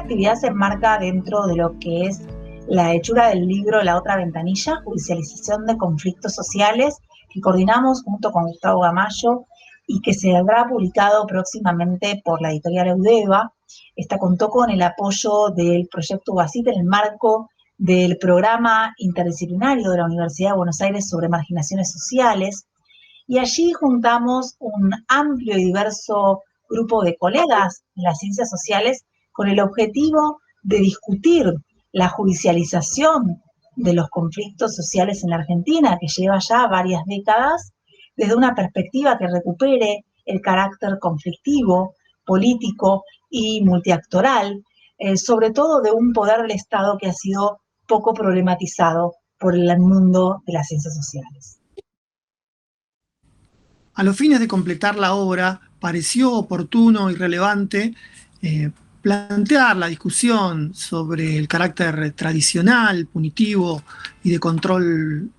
actividad se enmarca dentro de lo que es la hechura del libro La otra ventanilla, judicialización de conflictos sociales, que coordinamos junto con Gustavo Gamayo y que será publicado próximamente por la editorial Eudeva. Esta contó con el apoyo del proyecto UBACIT en el marco del programa interdisciplinario de la Universidad de Buenos Aires sobre marginaciones sociales, y allí juntamos un amplio y diverso grupo de colegas en las ciencias sociales con el objetivo de discutir la judicialización de los conflictos sociales en la Argentina, que lleva ya varias décadas, desde una perspectiva que recupere el carácter conflictivo, político y multiactoral, sobre todo de un poder del Estado que ha sido poco problematizado por el mundo de las ciencias sociales. A los fines de completar la obra, pareció oportuno y relevante plantear la discusión sobre el carácter tradicional, punitivo y de control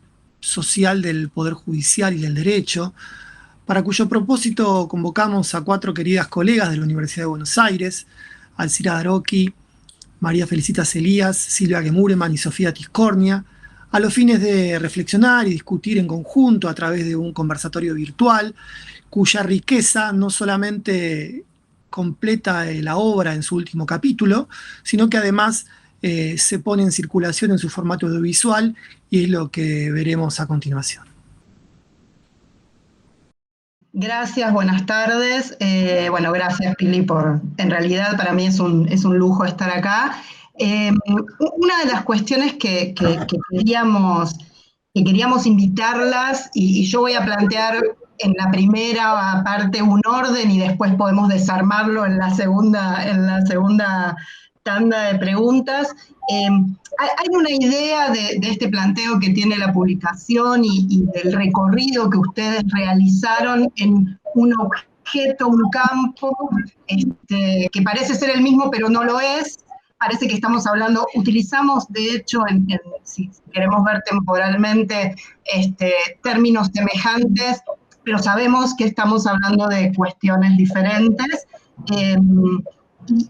social del Poder Judicial y del derecho, para cuyo propósito convocamos a 4 queridas colegas de la Universidad de Buenos Aires, Alcira Daroqui, María Felicitas Elías, Silvia Gemureman y Sofía Tiscornia, a los fines de reflexionar y discutir en conjunto a través de un conversatorio virtual, cuya riqueza no solamente completa la obra en su último capítulo, sino que además se pone en circulación en su formato audiovisual, y es lo que veremos a continuación. Gracias, buenas tardes. Bueno, gracias, Pili, en realidad para mí es un lujo estar acá. Una de las cuestiones que queríamos invitarlas, y yo voy a plantear en la primera parte un orden y después podemos desarmarlo en la segunda tanda de preguntas. Hay una idea de este planteo que tiene la publicación y del recorrido que ustedes realizaron en un objeto, un campo, que parece ser el mismo pero no lo es. Parece que estamos hablando, utilizamos de hecho, si queremos ver temporalmente, términos semejantes, pero sabemos que estamos hablando de cuestiones diferentes.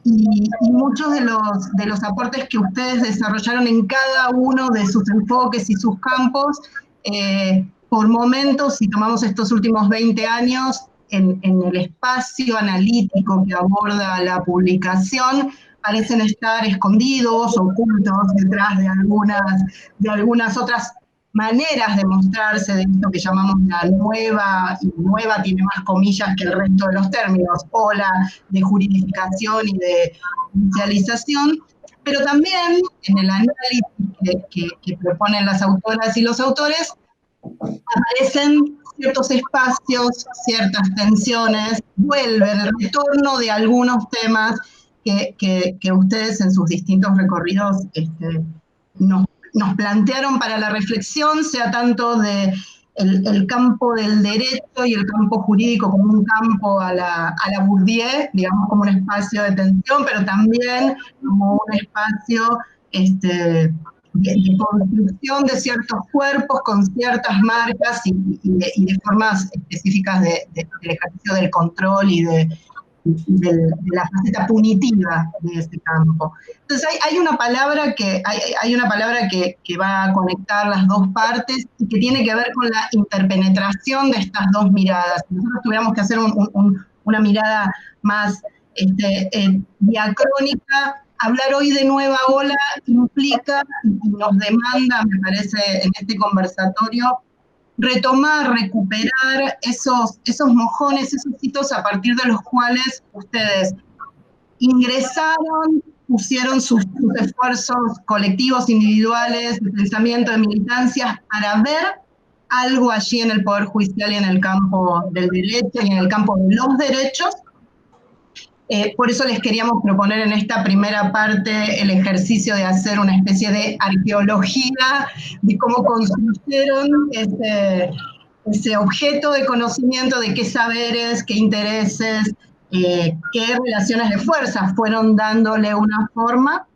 Y muchos de los aportes que ustedes desarrollaron en cada uno de sus enfoques y sus campos, por momentos, si tomamos estos últimos 20 años, en el espacio analítico que aborda la publicación, parecen estar escondidos, ocultos detrás de algunas otras maneras de mostrarse de esto que llamamos la nueva, y nueva tiene más comillas que el resto de los términos, ola de juridificación y de judicialización, pero también en el análisis que proponen las autoras y los autores, aparecen ciertos espacios, ciertas tensiones, vuelve el retorno de algunos temas que ustedes en sus distintos recorridos nos plantearon para la reflexión, sea tanto de el campo del derecho y el campo jurídico como un campo a la Bourdieu, digamos como un espacio de tensión, pero también como un espacio de construcción de ciertos cuerpos con ciertas marcas y de formas específicas del ejercicio del control y de la faceta punitiva de este campo. Entonces hay una palabra que va a conectar las dos partes y que tiene que ver con la interpenetración de estas dos miradas. Si nosotros tuviéramos que hacer una mirada más diacrónica, hablar hoy de nueva ola implica y nos demanda, me parece, en este conversatorio, retomar, recuperar esos mojones, esos hitos a partir de los cuales ustedes ingresaron, pusieron sus esfuerzos colectivos, individuales, de pensamiento, de militancias, para ver algo allí en el Poder Judicial y en el campo del derecho y en el campo de los derechos. Por eso les queríamos proponer en esta primera parte el ejercicio de hacer una especie de arqueología de cómo construyeron ese objeto de conocimiento, de qué saberes, qué intereses, qué relaciones de fuerza fueron dándole una forma,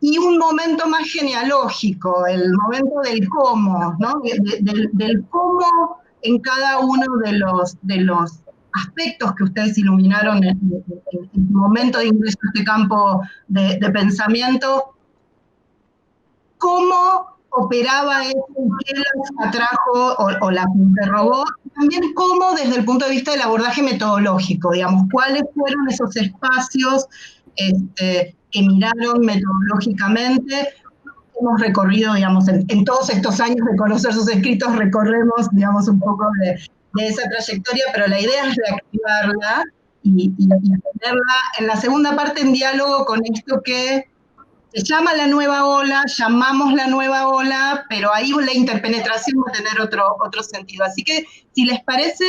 y un momento más genealógico, el momento del cómo, ¿no? Del cómo en cada uno de los aspectos que ustedes iluminaron en el momento de ingreso a este campo de pensamiento, cómo operaba eso, qué las atrajo o las interrogó, también cómo desde el punto de vista del abordaje metodológico, digamos, cuáles fueron esos espacios que miraron metodológicamente. Hemos recorrido, digamos, en todos estos años de conocer sus escritos, recorremos, digamos, un poco de esa trayectoria, pero la idea es reactivarla y ponerla en la segunda parte en diálogo con esto que se llama la nueva ola, llamamos la nueva ola, pero ahí la interpenetración va a tener otro sentido. Así que, si les parece,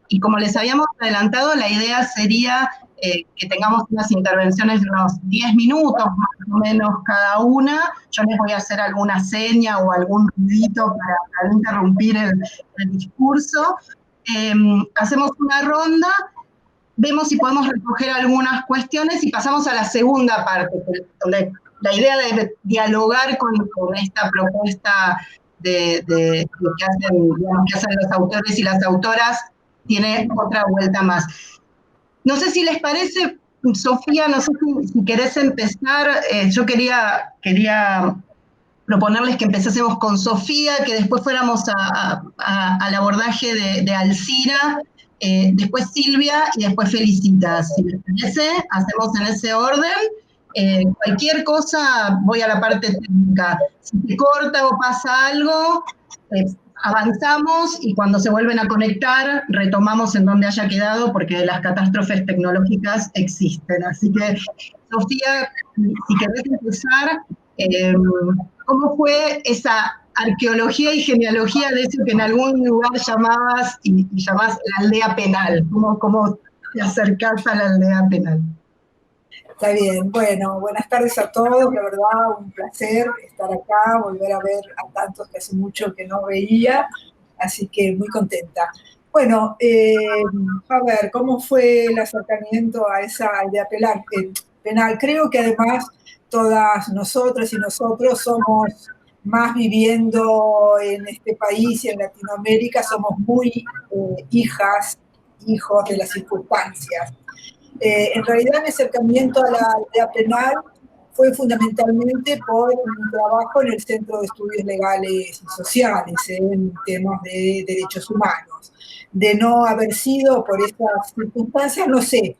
y como les habíamos adelantado, la idea sería que tengamos unas intervenciones de unos 10 minutos, más o menos cada una. Yo les voy a hacer alguna seña o algún ruidito para no interrumpir el discurso. Hacemos una ronda, vemos si podemos recoger algunas cuestiones y pasamos a la segunda parte, donde la idea de dialogar con esta propuesta que hacen los autores y las autoras tiene otra vuelta más. No sé si les parece, Sofía, no sé si querés empezar. Yo quería proponerles que empezásemos con Sofía, que después fuéramos al abordaje de Alcira, después Silvia y después Felicitas. Si les parece, hacemos en ese orden. Cualquier cosa, voy a la parte técnica. Si se corta o pasa algo, avanzamos y cuando se vuelven a conectar, retomamos en donde haya quedado, porque las catástrofes tecnológicas existen. Así que, Sofía, si querés empezar, ¿cómo fue esa arqueología y genealogía de eso que en algún lugar llamabas y llamás la aldea penal? ¿Cómo te acercás a la aldea penal? Está bien, bueno, buenas tardes a todos, la verdad un placer estar acá, volver a ver a tantos que hace mucho que no veía, así que muy contenta. Bueno, a ver, ¿cómo fue el acercamiento a esa aldea penal? Creo que además todas nosotras y nosotros somos más viviendo en este país y en Latinoamérica, somos muy hijos de las circunstancias. En realidad mi acercamiento a la aldea penal fue fundamentalmente por mi trabajo en el Centro de Estudios Legales y Sociales en temas de derechos humanos. De no haber sido por esas circunstancias, no sé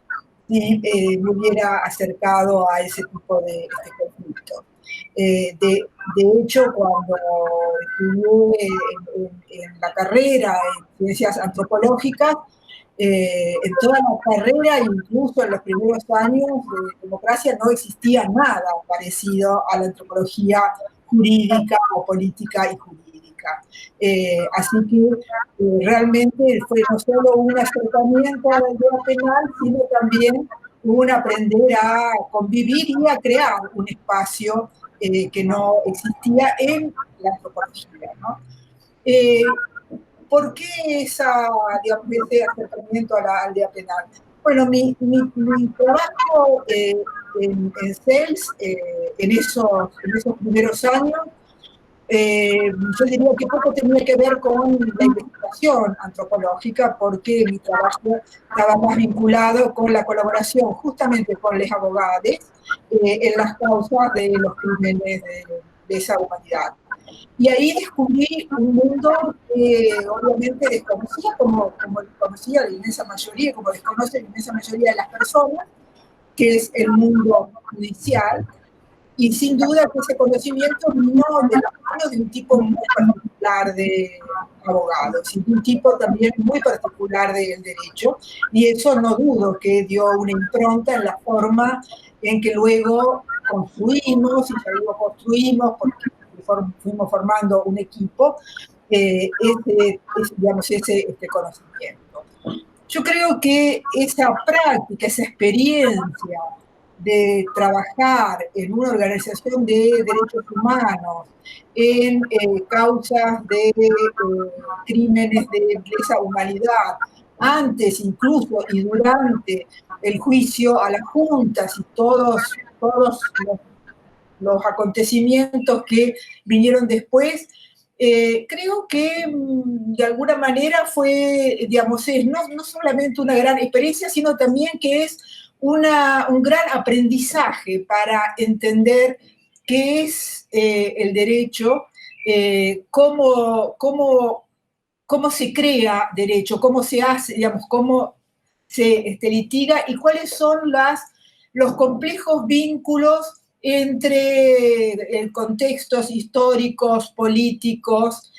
si me hubiera acercado a ese tipo de conflicto. De hecho, cuando estudié en la carrera en Ciencias Antropológicas, en toda la carrera, incluso en los primeros años de democracia, no existía nada parecido a la antropología jurídica o política y jurídica. Así que realmente fue no solo un acercamiento a la idea penal, sino también un aprender a convivir y a crear un espacio que no existía en la antropología, ¿no? ¿Por qué ese acercamiento a la aldea penal? Bueno, mi trabajo en CELS, en esos primeros años, yo diría que poco tenía que ver con la investigación antropológica, porque mi trabajo estaba más vinculado con la colaboración justamente con los abogados en las causas de los crímenes de esa humanidad. Y ahí descubrí un mundo que obviamente desconocía, como conocía la inmensa mayoría, como desconoce la inmensa mayoría de las personas, que es el mundo judicial. Y sin duda que ese conocimiento vino de la mano de un tipo muy particular de abogados, y de un tipo también muy particular del derecho, y eso no dudo que dio una impronta en la forma en que luego construimos, y ya digo construimos porque fuimos formando un equipo, ese conocimiento. Yo creo que esa práctica, esa experiencia de trabajar en una organización de derechos humanos, en causas de crímenes de lesa humanidad, antes incluso y durante el juicio a las juntas y todos los acontecimientos que vinieron después, creo que de alguna manera fue, digamos, no solamente una gran experiencia, sino también que es un gran aprendizaje para entender qué es el derecho, cómo se crea derecho, cómo se hace, digamos, cómo se litiga y cuáles son los complejos vínculos entre contextos históricos, políticos.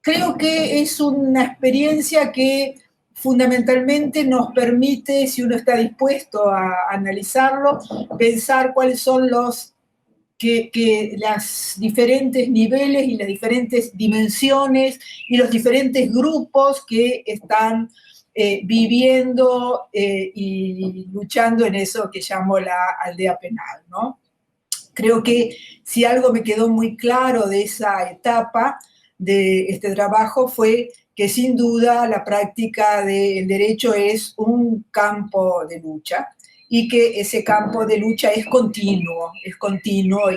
Creo que es una experiencia que fundamentalmente nos permite, si uno está dispuesto a analizarlo, pensar cuáles son los diferentes niveles y las diferentes dimensiones y los diferentes grupos que están viviendo y luchando en eso que llamo la aldea penal, ¿no? Creo que si algo me quedó muy claro de esa etapa de este trabajo fue que sin duda la práctica del derecho es un campo de lucha, y que ese campo de lucha es continuo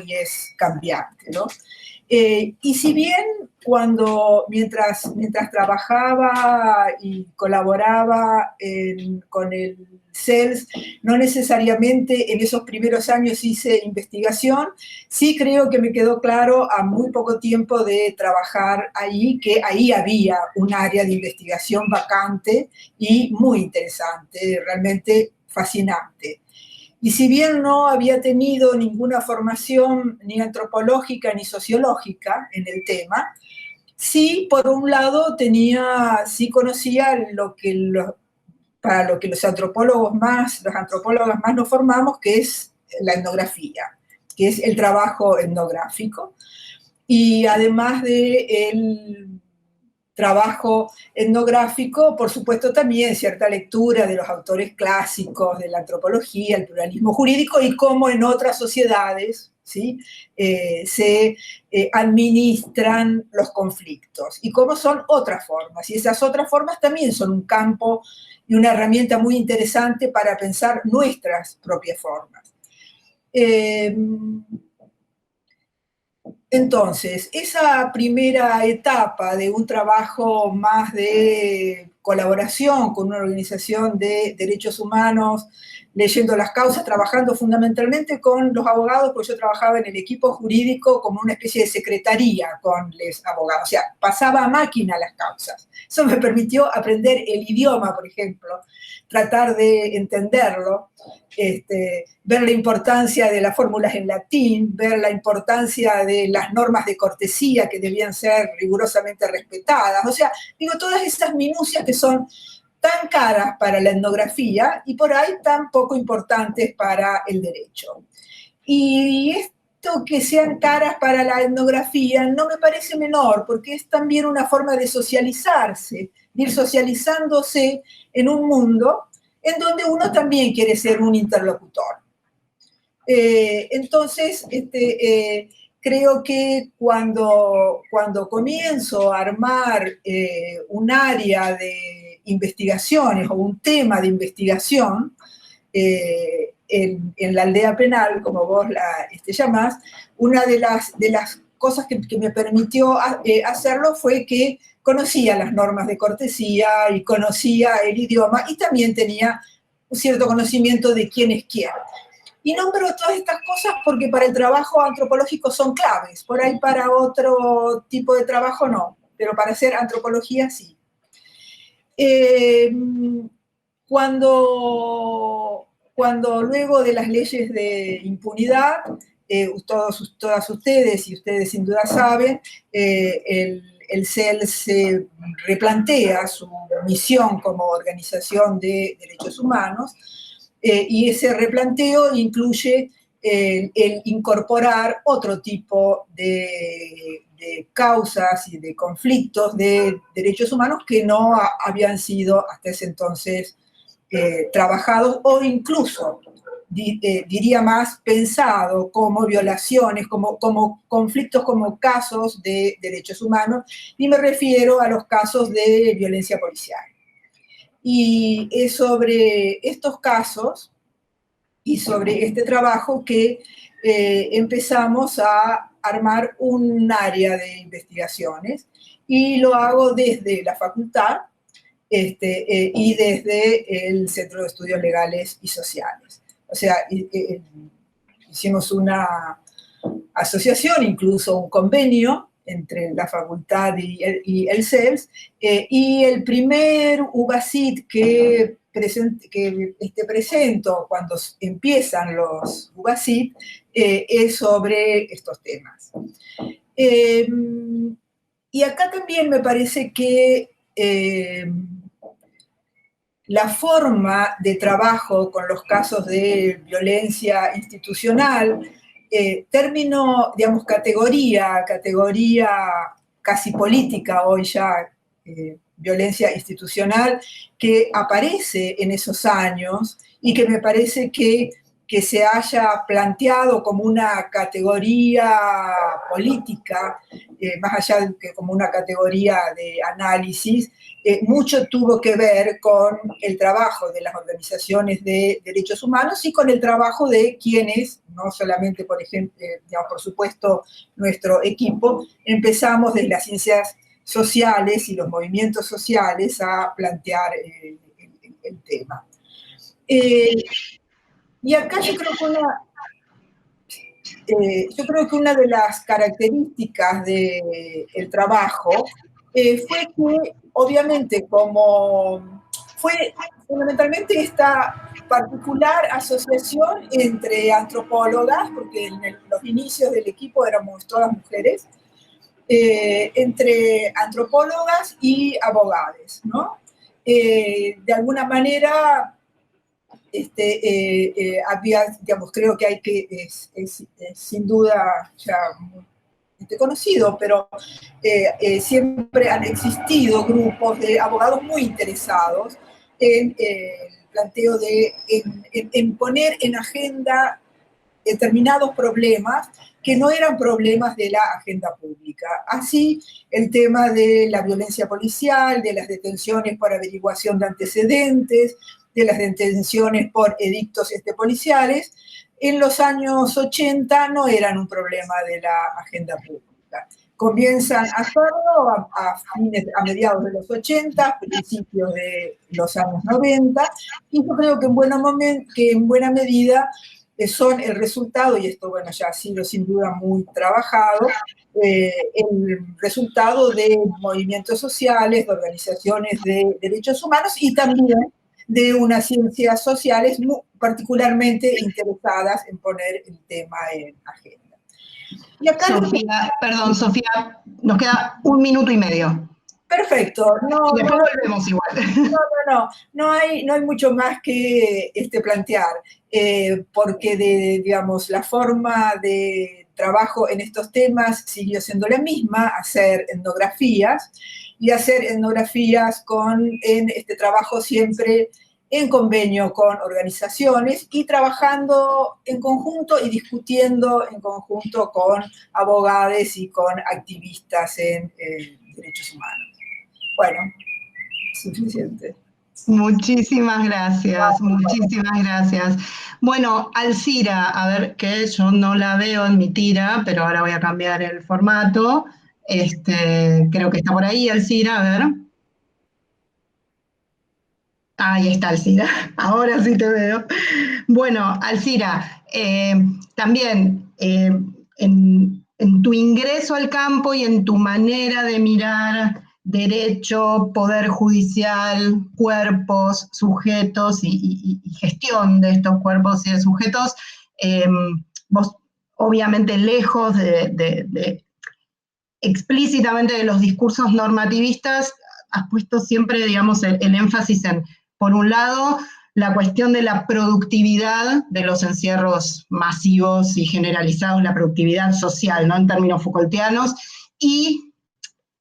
y es cambiante, ¿no? Y si bien mientras trabajaba y colaboraba con el CELS, no necesariamente en esos primeros años hice investigación, sí creo que me quedó claro a muy poco tiempo de trabajar ahí, que ahí había un área de investigación vacante y muy interesante, realmente fascinante. Y si bien no había tenido ninguna formación ni antropológica ni sociológica en el tema, sí, por un lado, sí conocía para lo que los antropólogas más nos formamos, que es la etnografía, que es el trabajo etnográfico. Y además del trabajo etnográfico, por supuesto también cierta lectura de los autores clásicos de la antropología, el pluralismo jurídico y cómo en otras sociedades, ¿sí? Se administran los conflictos y cómo son otras formas. Y esas otras formas también son un campo y una herramienta muy interesante para pensar nuestras propias formas. Entonces, esa primera etapa de un trabajo más de colaboración con una organización de derechos humanos, leyendo las causas, trabajando fundamentalmente con los abogados, porque yo trabajaba en el equipo jurídico como una especie de secretaría con los abogados, o sea, pasaba a máquina las causas. Eso me permitió aprender el idioma, por ejemplo, tratar de entenderlo, ver la importancia de las fórmulas en latín, ver la importancia de las normas de cortesía que debían ser rigurosamente respetadas. O sea, digo, todas esas minucias que son tan caras para la etnografía y por ahí tan poco importantes para el derecho. Y esto que sean caras para la etnografía no me parece menor, porque es también una forma de socializarse, de ir socializándose en un mundo en donde uno también quiere ser un interlocutor. Entonces, creo que cuando comienzo a armar un área de investigaciones o un tema de investigación en la aldea penal, como vos la llamás, una de las cosas que me permitió hacerlo fue que conocía las normas de cortesía y conocía el idioma y también tenía un cierto conocimiento de quién es quién. Y nombro todas estas cosas porque para el trabajo antropológico son claves, por ahí para otro tipo de trabajo no, pero para hacer antropología sí. Cuando luego de las leyes de impunidad, todas ustedes, y ustedes sin duda saben, el CELS se replantea su misión como organización de derechos humanos, y ese replanteo incluye el incorporar otro tipo de causas y de conflictos de derechos humanos que no habían sido hasta ese entonces trabajados o incluso, diría más, pensado como violaciones, como conflictos, como casos de derechos humanos, y me refiero a los casos de violencia policial. Y es sobre estos casos y sobre este trabajo que empezamos a armar un área de investigaciones, y lo hago desde la facultad y desde el Centro de Estudios Legales y Sociales. O sea, hicimos una asociación, incluso un convenio entre la facultad y el CELS, y el primer UBACIT que presento cuando empiezan los UBACIT es sobre estos temas. Y acá también me parece que la forma de trabajo con los casos de violencia institucional, término, digamos, categoría casi política hoy ya, violencia institucional, que aparece en esos años y que me parece que se haya planteado como una categoría política, más allá de que como una categoría de análisis, mucho tuvo que ver con el trabajo de las organizaciones de derechos humanos y con el trabajo de quienes, no solamente, por ejemplo, digamos, por supuesto, nuestro equipo, empezamos desde las ciencias sociales y los movimientos sociales a plantear el tema. Y acá yo creo que una de las características del trabajo fue que, obviamente, como fue fundamentalmente esta particular asociación entre antropólogas, porque en los inicios del equipo éramos todas mujeres, entre antropólogas y abogadas, ¿no? De alguna manera, había, digamos, creo que es sin duda ya muy conocido, pero siempre han existido grupos de abogados muy interesados en el planteo en poner en agenda determinados problemas que no eran problemas de la agenda pública. Así, el tema de la violencia policial, de las detenciones por averiguación de antecedentes, de las detenciones por edictos policiales, en los años 80 no eran un problema de la agenda pública. Comienzan a hacerlo a mediados de los 80, principios de los años 90, y yo creo que en buena medida son el resultado, y esto, bueno, ya ha sido sin duda muy trabajado, el resultado de movimientos sociales, de organizaciones de derechos humanos y también de unas ciencias sociales particularmente interesadas en poner el tema en agenda. Y acá Sofía, nos queda 1 minuto y medio. Perfecto. Y después volvemos igual. No hay mucho más que plantear, porque digamos, la forma de trabajo en estos temas siguió siendo la misma, hacer etnografías, y hacer etnografías en este trabajo siempre en convenio con organizaciones y trabajando en conjunto y discutiendo en conjunto con abogados y con activistas en derechos humanos. Bueno, suficiente. Muchísimas gracias, muchísimas gracias. Bueno, Alcira, a ver, que yo no la veo en mi tira, pero ahora voy a cambiar el formato. Creo que está por ahí, Alcira, a ver. Ahí está, Alcira, ahora sí te veo. Bueno, Alcira, también en tu ingreso al campo y en tu manera de mirar derecho, poder judicial, cuerpos, sujetos y gestión de estos cuerpos y de sujetos, vos obviamente lejos de explícitamente de los discursos normativistas, has puesto siempre, digamos, el énfasis en, por un lado, la cuestión de la productividad de los encierros masivos y generalizados, la productividad social, ¿no?, en términos Foucaultianos, y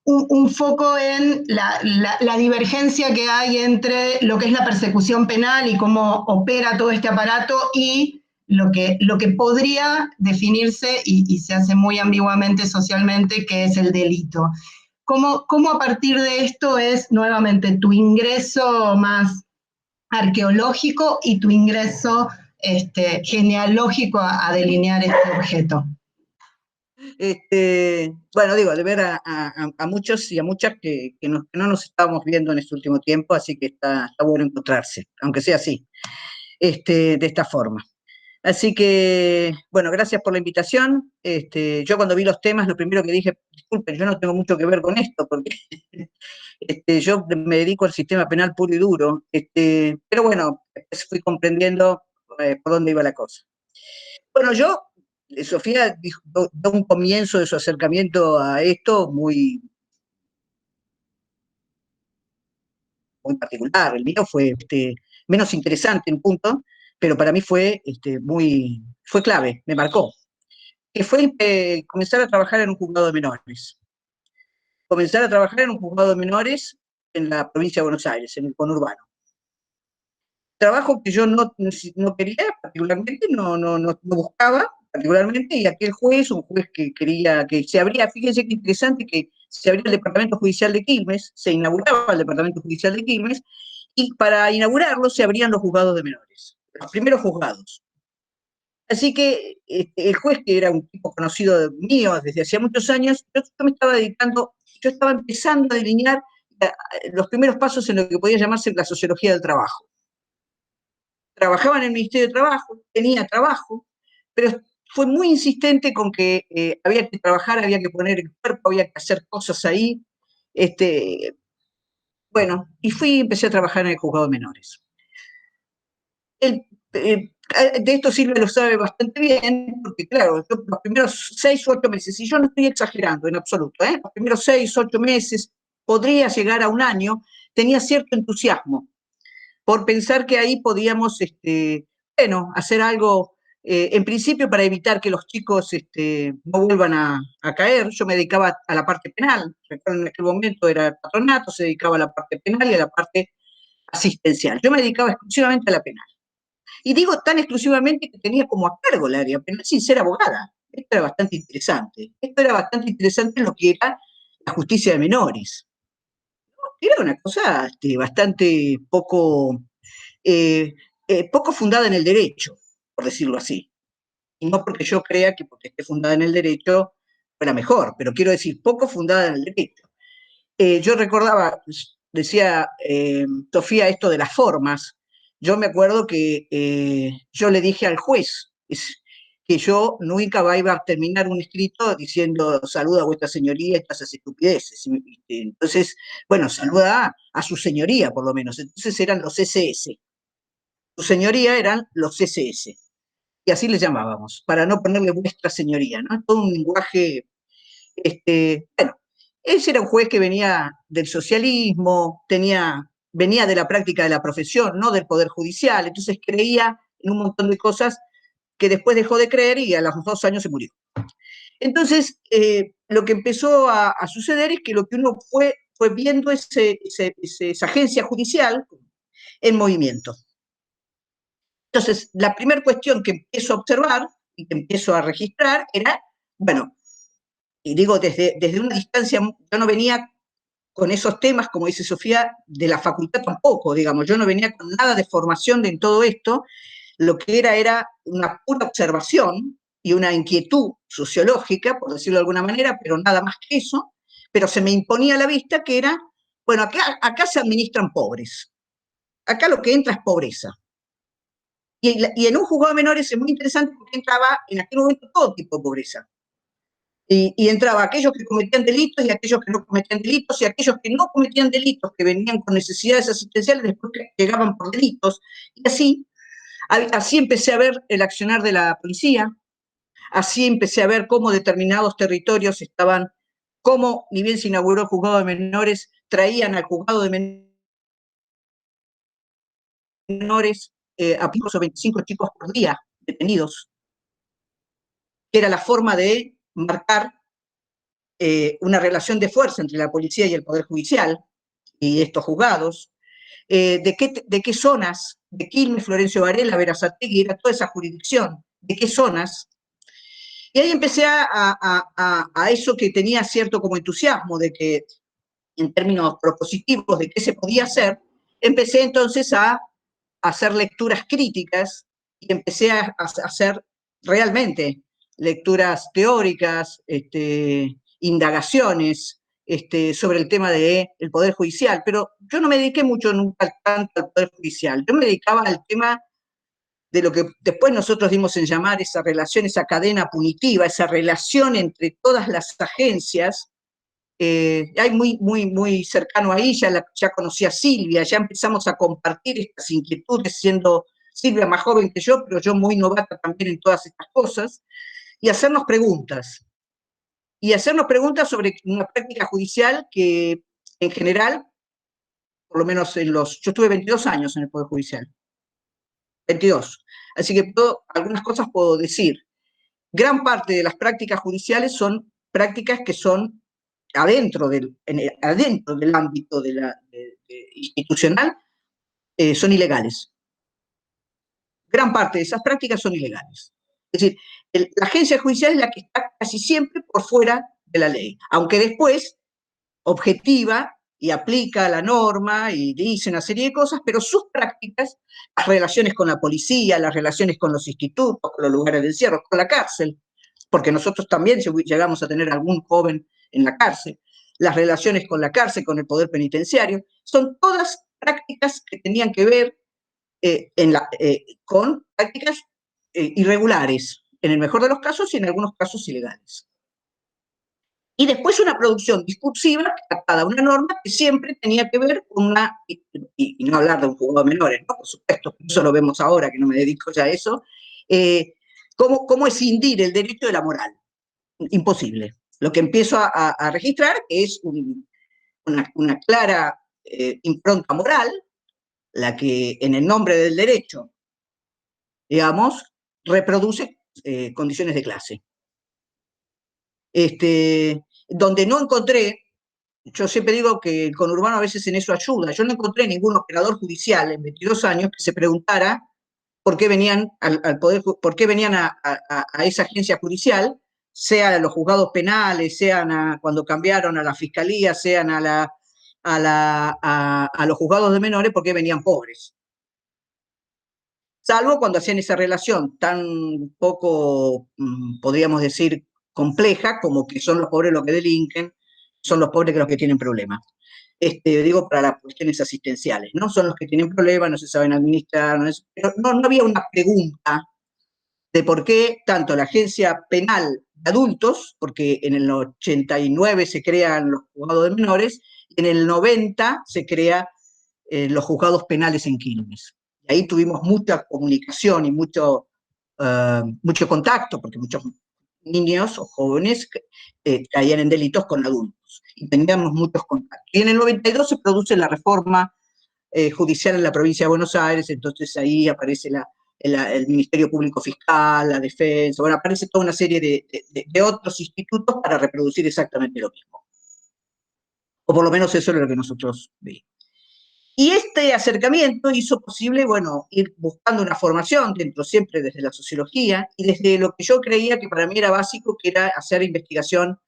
un foco en la divergencia que hay entre lo que es la persecución penal y cómo opera todo este aparato y lo que podría definirse, y se hace muy ambiguamente socialmente, que es el delito. ¿Cómo a partir de esto es nuevamente tu ingreso más arqueológico y tu ingreso genealógico a delinear este objeto? Bueno, digo, de ver a muchos y a muchas que no nos estábamos viendo en este último tiempo, así que está bueno encontrarse, aunque sea así, de esta forma. Así que, bueno, gracias por la invitación. Yo cuando vi los temas, lo primero que dije, disculpen, yo no tengo mucho que ver con esto, porque yo me dedico al sistema penal puro y duro, pero bueno, después fui comprendiendo por dónde iba la cosa. Bueno, Sofía dio un comienzo de su acercamiento a esto muy, muy particular. El mío fue menos interesante en punto, pero para mí fue clave, me marcó. Que fue comenzar a trabajar en un juzgado de menores. Comenzar a trabajar en un juzgado de menores en la provincia de Buenos Aires, en el conurbano. Trabajo que yo no quería particularmente, no buscaba particularmente, y aquel juez, un juez que quería que se abría, fíjense qué interesante, que se abría el Departamento Judicial de Quilmes, se inauguraba el Departamento Judicial de Quilmes, y para inaugurarlo se abrían los juzgados de menores, los primeros juzgados. Así que el juez, que era un tipo conocido mío desde hacía muchos años, yo estaba empezando a delinear los primeros pasos en lo que podía llamarse la sociología del trabajo. Trabajaba en el Ministerio de Trabajo, tenía trabajo, pero fue muy insistente con que había que trabajar, había que poner el cuerpo, había que hacer cosas ahí. Bueno, y empecé a trabajar en el juzgado de menores. De esto Silvia lo sabe bastante bien, porque claro, los primeros 6 u 8 meses, y yo no estoy exagerando en absoluto, los primeros 6 u 8 meses, podría llegar a un año, tenía cierto entusiasmo por pensar que ahí podíamos, hacer algo, en principio para evitar que los chicos no vuelvan a caer. Yo me dedicaba a la parte penal, recuerdo en aquel momento era el patronato, se dedicaba a la parte penal y a la parte asistencial. Yo me dedicaba exclusivamente a la penal. Y digo tan exclusivamente que tenía como a cargo el área penal sin ser abogada. Esto era bastante interesante. Esto era bastante interesante en lo que era la justicia de menores. Era una cosa bastante poco fundada en el derecho, por decirlo así. Y no porque yo crea que porque esté fundada en el derecho fuera mejor, pero quiero decir, poco fundada en el derecho. Yo recordaba, decía Sofía, esto de las formas. Yo me acuerdo que yo le dije al juez que yo nunca iba a terminar un escrito diciendo saluda a vuestra señoría, estas estupideces. Entonces, bueno, saluda a su señoría, por lo menos. Entonces eran los SS. Su señoría eran los SS. Y así les llamábamos, para no ponerle vuestra señoría, ¿no? Todo un lenguaje, bueno, ese era un juez que venía del socialismo, venía de la práctica de la profesión, no del Poder Judicial, entonces creía en un montón de cosas que después dejó de creer y a los 2 años se murió. Entonces, lo que empezó a suceder es que lo que uno fue viendo esa agencia judicial en movimiento. Entonces, la primera cuestión que empiezo a observar y que empiezo a registrar era, bueno, y digo desde una distancia, yo no venía con esos temas, como dice Sofía, de la facultad tampoco, digamos, yo no venía con nada de formación en todo esto, lo que era una pura observación y una inquietud sociológica, por decirlo de alguna manera, pero nada más que eso, pero se me imponía a la vista que era, bueno, acá se administran pobres, acá lo que entra es pobreza. Y en un juzgado de menores es muy interesante porque entraba en aquel momento todo tipo de pobreza. Y entraba aquellos que cometían delitos y aquellos que no cometían delitos, y aquellos que no cometían delitos, que venían con necesidades asistenciales, después que llegaban por delitos. Y así empecé a ver el accionar de la policía, así empecé a ver cómo determinados territorios cómo, ni bien se inauguró el juzgado de menores, traían al juzgado de menores a 25 chicos por día detenidos, que era la forma de marcar una relación de fuerza entre la policía y el Poder Judicial y estos juzgados, de qué zonas, de Quilmes, Florencio Varela, Berazategui, era toda esa jurisdicción, de qué zonas. Y ahí empecé a eso que tenía cierto como entusiasmo, de que en términos propositivos de qué se podía hacer, empecé entonces a hacer lecturas críticas y empecé a hacer realmente lecturas teóricas, indagaciones sobre el tema del Poder Judicial, pero yo no me dediqué mucho nunca tanto al Poder Judicial, yo me dedicaba al tema de lo que después nosotros dimos en llamar esa relación, esa cadena punitiva, esa relación entre todas las agencias. Hay muy cercano ahí, ya conocí a Silvia, ya empezamos a compartir estas inquietudes, siendo Silvia más joven que yo, pero yo muy novata también en todas estas cosas, y hacernos preguntas. Y hacernos preguntas sobre una práctica judicial que, en general, por lo menos yo estuve 22 años en el Poder Judicial. 22. Así que algunas cosas puedo decir. Gran parte de las prácticas judiciales son prácticas que son adentro del ámbito institucional, son ilegales. Gran parte de esas prácticas son ilegales. Es decir, la agencia judicial es la que está casi siempre por fuera de la ley, aunque después objetiva y aplica la norma y dice una serie de cosas, pero sus prácticas, las relaciones con la policía, las relaciones con los institutos, con los lugares de encierro, con la cárcel, porque nosotros también llegamos a tener algún joven en la cárcel, las relaciones con la cárcel, con el poder penitenciario, son todas prácticas que tenían que ver con prácticas irregulares, en el mejor de los casos y en algunos casos ilegales. Y después una producción discursiva adaptada a una norma que siempre tenía que ver con y no hablar de un juzgado de menores, ¿no? Por supuesto, eso lo vemos ahora, que no me dedico ya a eso, cómo escindir el derecho de la moral. Imposible. Lo que empiezo a registrar es una clara impronta moral, la que en el nombre del derecho, digamos, reproduce condiciones de clase. Donde no encontré, yo siempre digo que el conurbano a veces en eso ayuda, yo no encontré ningún operador judicial en 22 años que se preguntara por qué venían al poder, por qué venían a esa agencia judicial, sea a los juzgados penales, sean cuando cambiaron a la fiscalía, sean a los juzgados de menores, por qué venían pobres. Salvo cuando hacían esa relación tan poco, podríamos decir, compleja, como que son los pobres los que delinquen, son los pobres los que tienen problemas. Digo, para las cuestiones asistenciales, ¿no? Son los que tienen problemas, no se saben administrar, pero no había una pregunta de por qué tanto la agencia penal de adultos, porque en el 89 se crean los juzgados de menores, y en el 90 se crean los juzgados penales en Quilmes. Y ahí tuvimos mucha comunicación y mucho contacto, porque muchos niños o jóvenes caían en delitos con adultos, y teníamos muchos contactos. Y en el 92 se produce la reforma judicial en la provincia de Buenos Aires, entonces ahí aparece el Ministerio Público Fiscal, la Defensa, bueno, aparece toda una serie de otros institutos para reproducir exactamente lo mismo. O por lo menos eso es lo que nosotros vimos. Y este acercamiento hizo posible, bueno, ir buscando una formación dentro siempre desde la sociología y desde lo que yo creía que para mí era básico, que era hacer investigación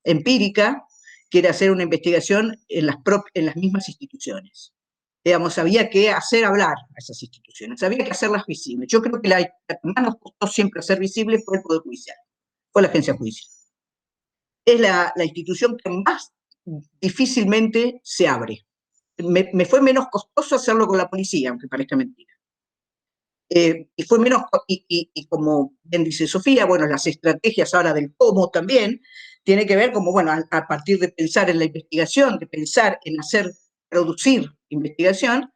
empírica, que era hacer una investigación en las mismas instituciones. Digamos, había que hacer hablar a esas instituciones, había que hacerlas visibles. Yo creo que la que más nos costó siempre hacer visible fue el Poder Judicial, fue la agencia judicial. Es la institución que más difícilmente se abre. Me fue menos costoso hacerlo con la policía, aunque parezca mentira. Y fue menos, y como bien dice Sofía, bueno, las estrategias ahora del cómo también, tiene que ver como, bueno, a partir de pensar en la investigación, de pensar en producir investigación,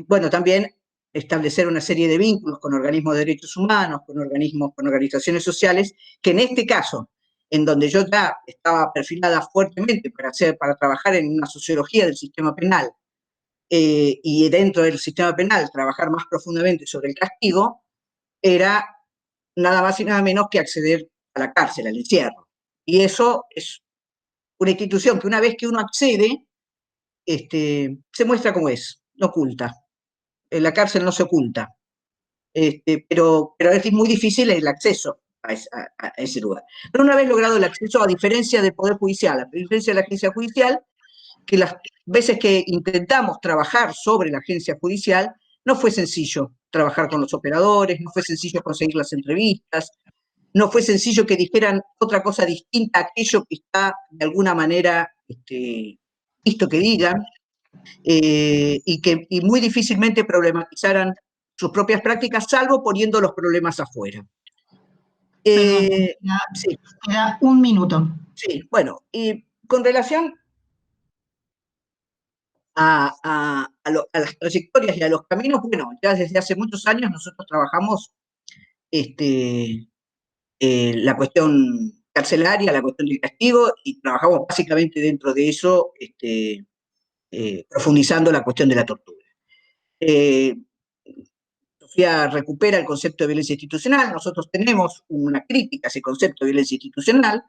bueno, también establecer una serie de vínculos con organismos de derechos humanos, con organizaciones sociales, que en este caso, en donde yo ya estaba perfilada fuertemente para trabajar en una sociología del sistema penal, y dentro del sistema penal trabajar más profundamente sobre el castigo, era nada más y nada menos que acceder a la cárcel, al encierro. Y eso es una institución que una vez que uno accede, se muestra como es, no oculta. En la cárcel no se oculta, pero es muy difícil el acceso a ese lugar. Pero una vez logrado el acceso, a diferencia del Poder Judicial, a diferencia de la agencia judicial, que las veces que intentamos trabajar sobre la agencia judicial, no fue sencillo trabajar con los operadores, no fue sencillo conseguir las entrevistas, no fue sencillo que dijeran otra cosa distinta a aquello que está de alguna manera visto que digan, y muy difícilmente problematizaran sus propias prácticas, salvo poniendo los problemas afuera. Sí. Queda un minuto. Sí, bueno, y con relación a las trayectorias y a los caminos, bueno, ya desde hace muchos años nosotros trabajamos la cuestión carcelaria, la cuestión del castigo, y trabajamos básicamente dentro de eso, profundizando la cuestión de la tortura. Sofía recupera el concepto de violencia institucional. Nosotros tenemos una crítica a ese concepto de violencia institucional,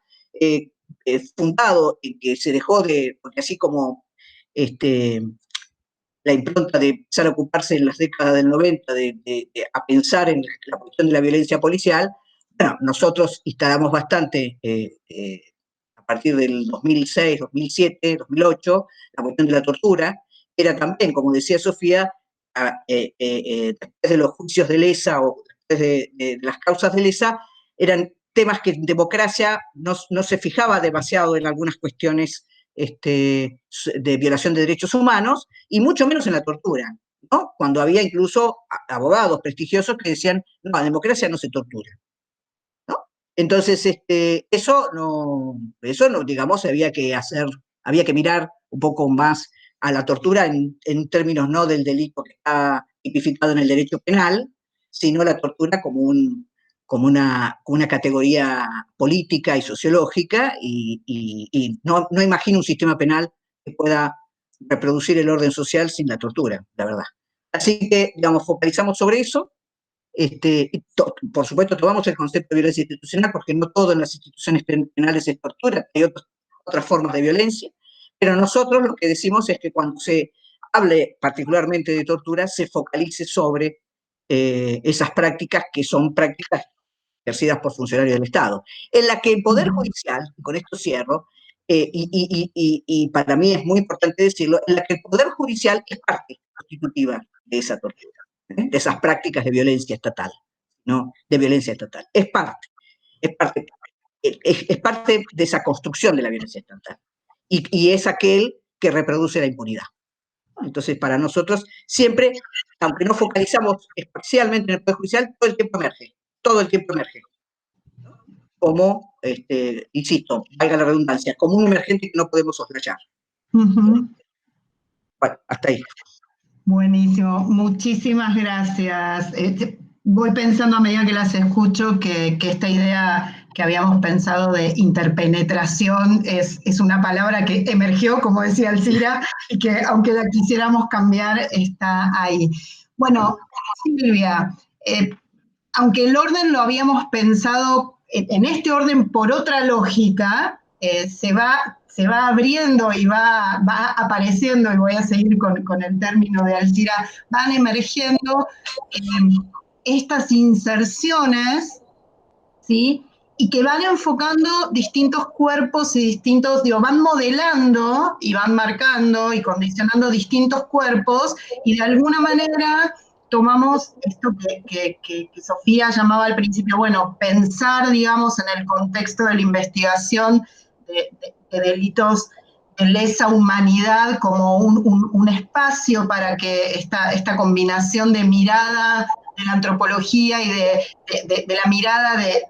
fundado en que se dejó de, porque así como la impronta de empezar a ocuparse en las décadas del 90 a pensar en la cuestión de la violencia policial, bueno, nosotros instalamos bastante a partir del 2006, 2007, 2008, la cuestión de la tortura. Era también, como decía Sofía, después de los juicios de lesa o después de las causas de lesa, eran temas que en democracia no se fijaba demasiado en algunas cuestiones de violación de derechos humanos, y mucho menos en la tortura, ¿no? Cuando había incluso abogados prestigiosos que decían, no, en democracia no se tortura, ¿no? Entonces, eso no, digamos, había que mirar un poco más a la tortura en términos no del delito que está tipificado en el derecho penal, sino la tortura como una categoría política y sociológica, y no imagino un sistema penal que pueda reproducir el orden social sin la tortura, la verdad. Así que, digamos, focalizamos sobre eso. Por supuesto, tomamos el concepto de violencia institucional, porque no todo en las instituciones penales es tortura, hay otras formas de violencia, pero nosotros lo que decimos es que cuando se hable particularmente de tortura, se focalice sobre esas prácticas que son prácticas ejercidas por funcionarios del Estado, en la que el Poder Judicial, y con esto cierro, y para mí es muy importante decirlo, en la que el Poder Judicial es parte constitutiva de esa tortura, de esas prácticas de violencia estatal, ¿no? De violencia estatal. Es parte de esa construcción de la violencia estatal, y es aquel que reproduce la impunidad. Entonces, para nosotros, siempre, aunque no focalizamos especialmente en el Poder Judicial, todo el tiempo emerge, como, insisto, valga la redundancia, como un emergente que no podemos soslayar. Bueno, hasta ahí. Buenísimo, muchísimas gracias. Voy pensando a medida que las escucho que esta idea que habíamos pensado de interpenetración es una palabra que emergió, como decía Alcira, y que aunque la quisiéramos cambiar, está ahí. Bueno, Silvia, aunque el orden lo habíamos pensado en este orden por otra lógica, se va abriendo y va apareciendo, y voy a seguir con el término de Alcira, van emergiendo estas inserciones, ¿sí? Y que van enfocando distintos cuerpos y distintos, van modelando y van marcando y condicionando distintos cuerpos, y de alguna manera tomamos esto que Sofía llamaba al principio, bueno, pensar, digamos, en el contexto de la investigación de delitos de lesa humanidad como un espacio para que esta combinación de mirada de la antropología y de la mirada de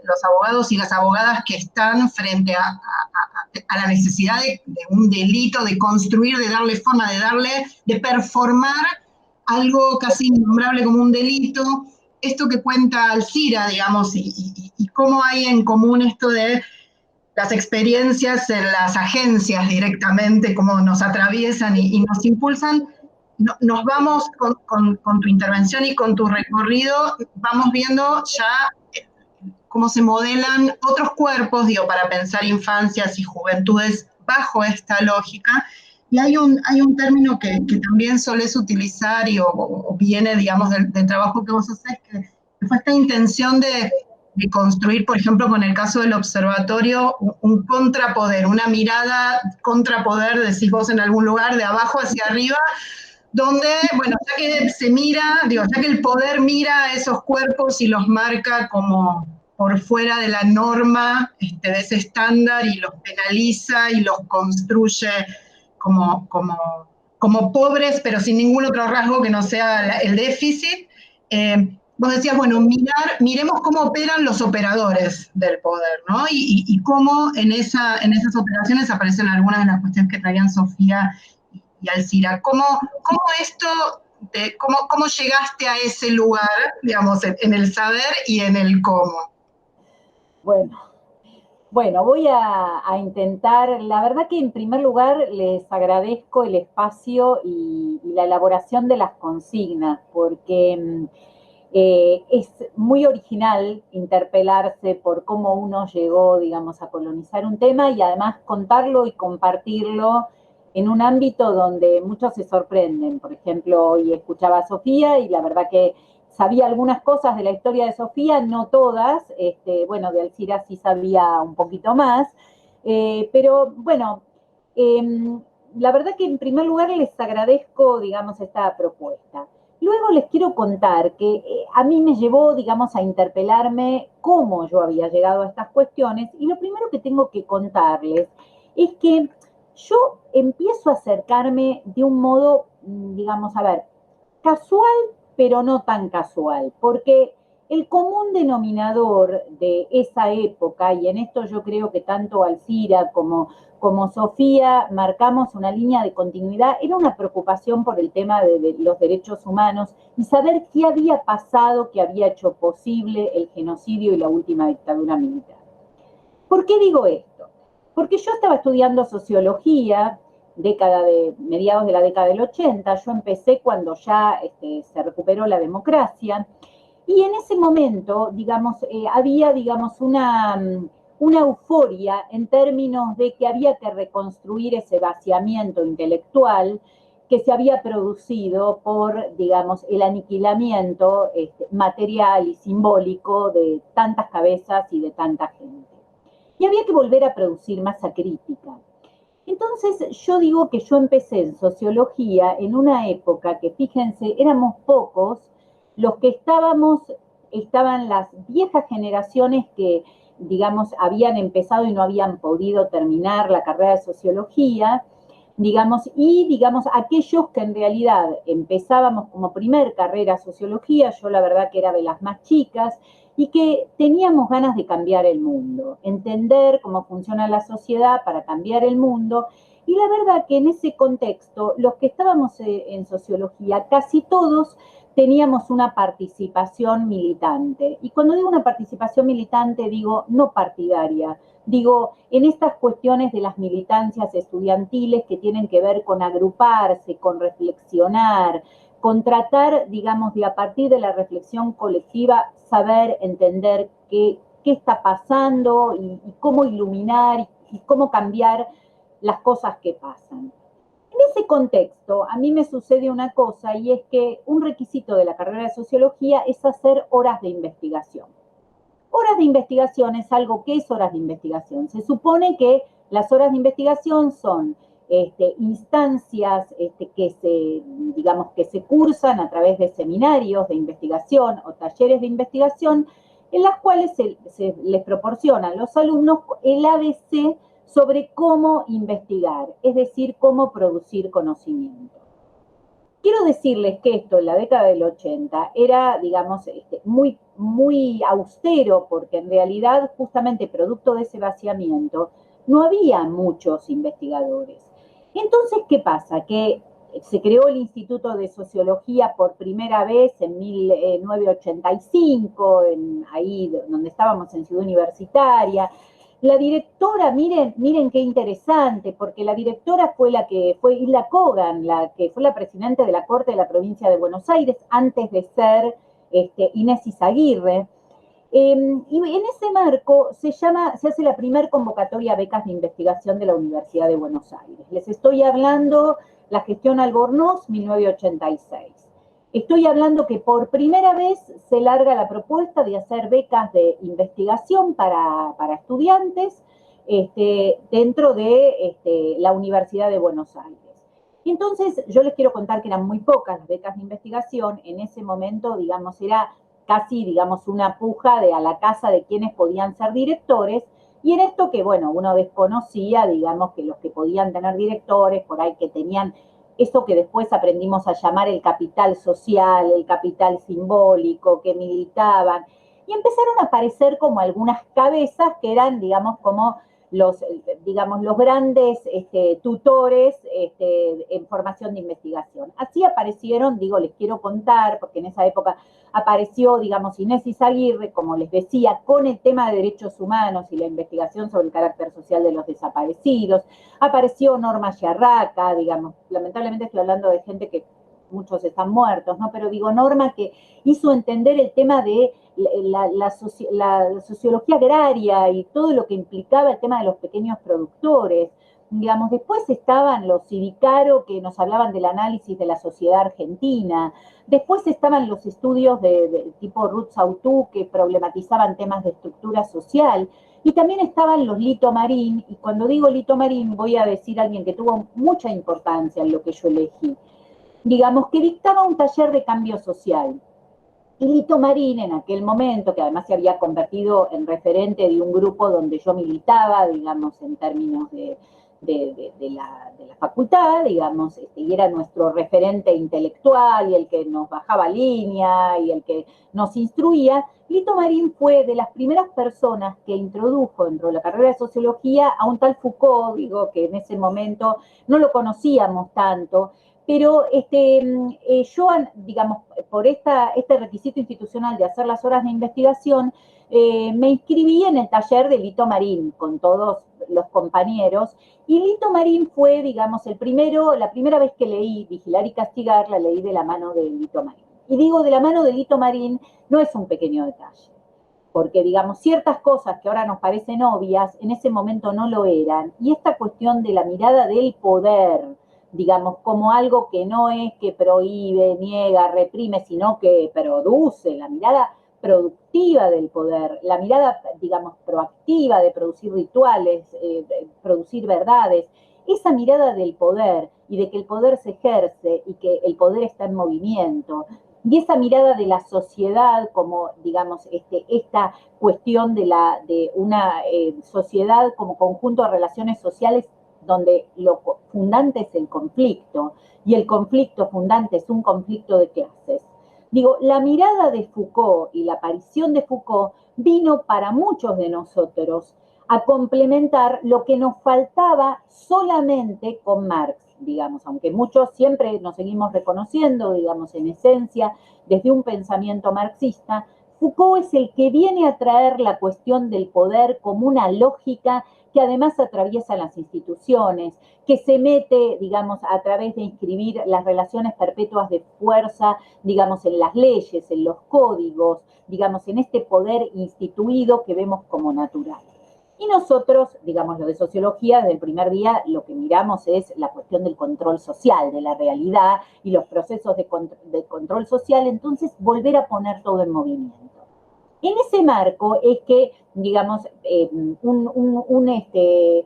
los abogados y las abogadas que están frente a la necesidad de un delito, de construir, de darle forma, de performar algo casi innombrable como un delito. Esto que cuenta Alcira, digamos, y cómo hay en común esto de las experiencias en las agencias directamente, cómo nos atraviesan y nos impulsan. Nos vamos con tu intervención y con tu recorrido, vamos viendo ya cómo se modelan otros cuerpos, para pensar infancias y juventudes bajo esta lógica. Y hay un término que también solés utilizar o viene, digamos, del trabajo que vos hacés, que fue esta intención de construir, por ejemplo, con el caso del observatorio, un contrapoder, una mirada contrapoder, decís vos en algún lugar, de abajo hacia arriba, donde, bueno, ya que se mira, ya que el poder mira a esos cuerpos y los marca como por fuera de la norma de ese estándar y los penaliza y los construye como pobres, pero sin ningún otro rasgo que no sea el déficit. Vos decías, bueno, miremos cómo operan los operadores del poder, ¿no? Y cómo en esas operaciones aparecen algunas de las cuestiones que traían Sofía y Alcira. ¿Cómo llegaste a ese lugar, digamos, en el saber y en el cómo? Bueno, voy a intentar, la verdad que en primer lugar les agradezco el espacio y la elaboración de las consignas, porque es muy original interpelarse por cómo uno llegó, digamos, a colonizar un tema y además contarlo y compartirlo en un ámbito donde muchos se sorprenden. Por ejemplo, hoy escuchaba a Sofía y la verdad que sabía algunas cosas de la historia de Sofía, no todas, bueno, de Alcira sí sabía un poquito más, pero bueno, la verdad que en primer lugar les agradezco, digamos, esta propuesta. Luego les quiero contar que a mí me llevó, digamos, a interpelarme cómo yo había llegado a estas cuestiones, y lo primero que tengo que contarles es que yo empiezo a acercarme de un modo, digamos, a ver, casual, pero no tan casual, porque el común denominador de esa época, y en esto yo creo que tanto Alcira como Sofía marcamos una línea de continuidad, era una preocupación por el tema de los derechos humanos y saber qué había pasado que había hecho posible el genocidio y la última dictadura militar. ¿Por qué digo esto? Porque yo estaba estudiando sociología, mediados de la década del 80, yo empecé cuando ya se recuperó la democracia, y en ese momento, digamos, había, digamos, una euforia en términos de que había que reconstruir ese vaciamiento intelectual que se había producido por, digamos, el aniquilamiento material y simbólico de tantas cabezas y de tanta gente. Y había que volver a producir masa crítica. Entonces yo digo que yo empecé en sociología en una época que, fíjense, éramos pocos los que estaban las viejas generaciones que, digamos, habían empezado y no habían podido terminar la carrera de sociología, digamos, y, digamos, aquellos que en realidad empezábamos como primer carrera sociología, yo la verdad que era de las más chicas, y que teníamos ganas de cambiar el mundo, entender cómo funciona la sociedad para cambiar el mundo, y la verdad que en ese contexto, los que estábamos en sociología, casi todos teníamos una participación militante. Y cuando digo una participación militante, digo no partidaria, digo en estas cuestiones de las militancias estudiantiles que tienen que ver con agruparse, con reflexionar, con tratar, digamos, de a partir de la reflexión colectiva, saber, entender qué está pasando y cómo iluminar y cómo cambiar las cosas que pasan. En ese contexto, a mí me sucede una cosa, y es que un requisito de la carrera de sociología es hacer horas de investigación. Horas de investigación es algo que es horas de investigación. Se supone que las horas de investigación son instancias que se cursan a través de seminarios de investigación o talleres de investigación, en las cuales se les proporciona a los alumnos el ABC sobre cómo investigar, es decir, cómo producir conocimiento. Quiero decirles que esto en la década del 80 era, digamos, muy, muy austero, porque en realidad, justamente producto de ese vaciamiento, no había muchos investigadores. Entonces, ¿qué pasa? Que se creó el Instituto de Sociología por primera vez en 1985, ahí donde estábamos en Ciudad Universitaria. La directora, miren qué interesante, porque la directora fue Isla Kogan, la que fue la presidenta de la Corte de la Provincia de Buenos Aires antes de ser Inés Izaguirre. Y en ese marco se hace la primera convocatoria a becas de investigación de la Universidad de Buenos Aires. Les estoy hablando la gestión Albornoz, 1986. Estoy hablando que por primera vez se larga la propuesta de hacer becas de investigación para estudiantes dentro de la Universidad de Buenos Aires. Y entonces yo les quiero contar que eran muy pocas las becas de investigación. En ese momento, digamos, era casi, digamos, una puja a la casa de quienes podían ser directores, y en esto que, bueno, uno desconocía, digamos, que los que podían tener directores, por ahí que tenían eso que después aprendimos a llamar el capital social, el capital simbólico, que militaban, y empezaron a aparecer como algunas cabezas que eran, digamos, como los grandes tutores en formación de investigación. Así aparecieron, les quiero contar, porque en esa época apareció, digamos, Inés Izaguirre, como les decía, con el tema de derechos humanos y la investigación sobre el carácter social de los desaparecidos. Apareció Norma Yarraca, digamos, lamentablemente estoy hablando de gente que muchos están muertos, ¿no? Pero digo, Norma que hizo entender el tema de la sociología agraria y todo lo que implicaba el tema de los pequeños productores. Digamos, después estaban los Civicaro, que nos hablaban del análisis de la sociedad argentina. Después estaban los estudios de tipo Ruth Sautú, que problematizaban temas de estructura social. Y también estaban los Lito Marín, y cuando digo Lito Marín voy a decir a alguien que tuvo mucha importancia en lo que yo elegí. Digamos, que dictaba un taller de cambio social. Y Lito Marín, en aquel momento, que además se había convertido en referente de un grupo donde yo militaba, digamos, en términos de la facultad, digamos, y era nuestro referente intelectual y el que nos bajaba línea y el que nos instruía, Lito Marín fue de las primeras personas que introdujo dentro de la carrera de sociología a un tal Foucault, que en ese momento no lo conocíamos tanto, pero yo, digamos, por este requisito institucional de hacer las horas de investigación, me inscribí en el taller de Lito Marín con todos los compañeros, y Lito Marín fue, digamos, la primera vez que leí Vigilar y Castigar, la leí de la mano de Lito Marín. Y digo de la mano de Lito Marín, no es un pequeño detalle, porque, digamos, ciertas cosas que ahora nos parecen obvias, en ese momento no lo eran, y esta cuestión de la mirada del poder, digamos, como algo que no es que prohíbe, niega, reprime, sino que produce, la mirada productiva del poder, la mirada, digamos, proactiva de producir rituales, producir verdades, esa mirada del poder y de que el poder se ejerce y que el poder está en movimiento, y esa mirada de la sociedad como, digamos, esta cuestión de una sociedad como conjunto de relaciones sociales donde lo fundante es el conflicto, y el conflicto fundante es un conflicto de clases. Digo, la mirada de Foucault y la aparición de Foucault vino para muchos de nosotros a complementar lo que nos faltaba solamente con Marx, digamos, aunque muchos siempre nos seguimos reconociendo, digamos, en esencia, desde un pensamiento marxista. Foucault es el que viene a traer la cuestión del poder como una lógica que además atraviesa las instituciones, que se mete, digamos, a través de inscribir las relaciones perpetuas de fuerza, digamos, en las leyes, en los códigos, digamos, en este poder instituido que vemos como natural. Y nosotros, digamos, lo de sociología, desde el primer día lo que miramos es la cuestión del control social, de la realidad y los procesos de control social, entonces volver a poner todo en movimiento. En ese marco es que, digamos, un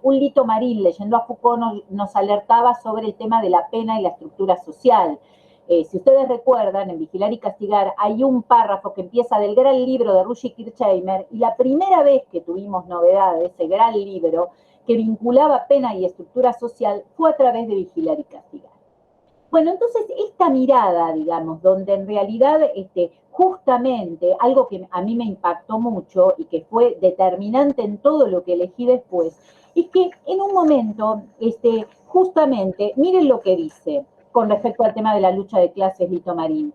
Lito Marín, leyendo a Foucault, nos alertaba sobre el tema de la pena y la estructura social. Si ustedes recuerdan, en Vigilar y Castigar hay un párrafo que empieza del gran libro de Rushi Kirchheimer, y la primera vez que tuvimos novedad de ese gran libro que vinculaba pena y estructura social fue a través de Vigilar y Castigar. Bueno, entonces esta mirada, digamos, donde en realidad justamente algo que a mí me impactó mucho y que fue determinante en todo lo que elegí después, es que en un momento, justamente, miren lo que dice con respecto al tema de la lucha de clases, Lito Marín.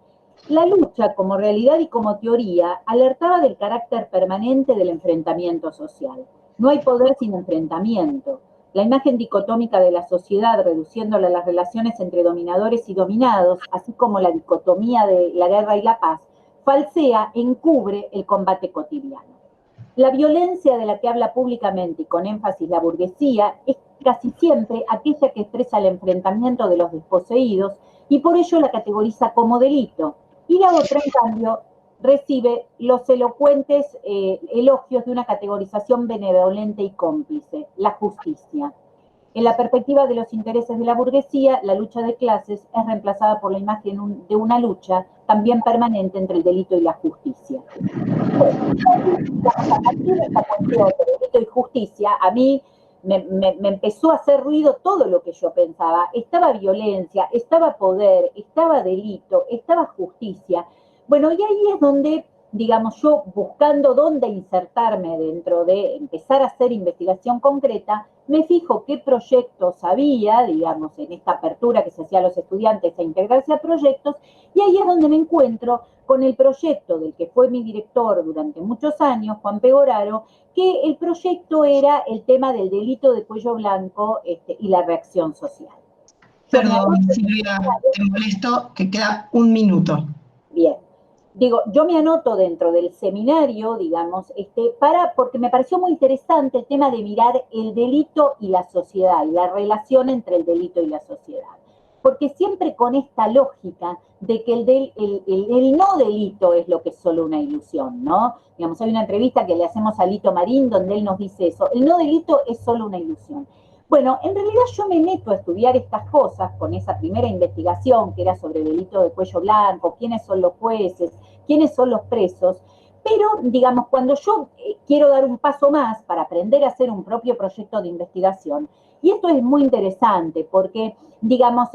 La lucha como realidad y como teoría alertaba del carácter permanente del enfrentamiento social. No hay poder sin enfrentamiento. La imagen dicotómica de la sociedad, reduciéndola a las relaciones entre dominadores y dominados, así como la dicotomía de la guerra y la paz, falsea, encubre el combate cotidiano. La violencia de la que habla públicamente y con énfasis la burguesía es casi siempre aquella que expresa el enfrentamiento de los desposeídos y por ello la categoriza como delito. Y la otra, en cambio, recibe los elocuentes elogios de una categorización benevolente y cómplice, la justicia. En la perspectiva de los intereses de la burguesía, la lucha de clases es reemplazada por la imagen de una lucha también permanente entre el delito y la justicia. A partir de esta cuestión de delito y justicia, a mí me empezó a hacer ruido todo lo que yo pensaba. Estaba violencia, estaba poder, estaba delito, estaba justicia. Bueno, y ahí es donde, digamos, yo buscando dónde insertarme dentro de empezar a hacer investigación concreta, me fijo qué proyectos había, digamos, en esta apertura que se hacía a los estudiantes a integrarse a proyectos, y ahí es donde me encuentro con el proyecto del que fue mi director durante muchos años, Juan Pegoraro, que el proyecto era el tema del delito de cuello blanco y la reacción social. Perdón, Silvia, te molesto, que queda un minuto. Bien. Digo, yo me anoto dentro del seminario, digamos, porque me pareció muy interesante el tema de mirar el delito y la sociedad, y la relación entre el delito y la sociedad. Porque siempre con esta lógica de que el no delito es lo que es solo una ilusión, ¿no? Digamos, hay una entrevista que le hacemos a Lito Marín donde él nos dice eso, el no delito es solo una ilusión. Bueno, en realidad yo me meto a estudiar estas cosas con esa primera investigación que era sobre el delito de cuello blanco, quiénes son los jueces, quiénes son los presos, pero, digamos, cuando yo quiero dar un paso más para aprender a hacer un propio proyecto de investigación, y esto es muy interesante porque, digamos,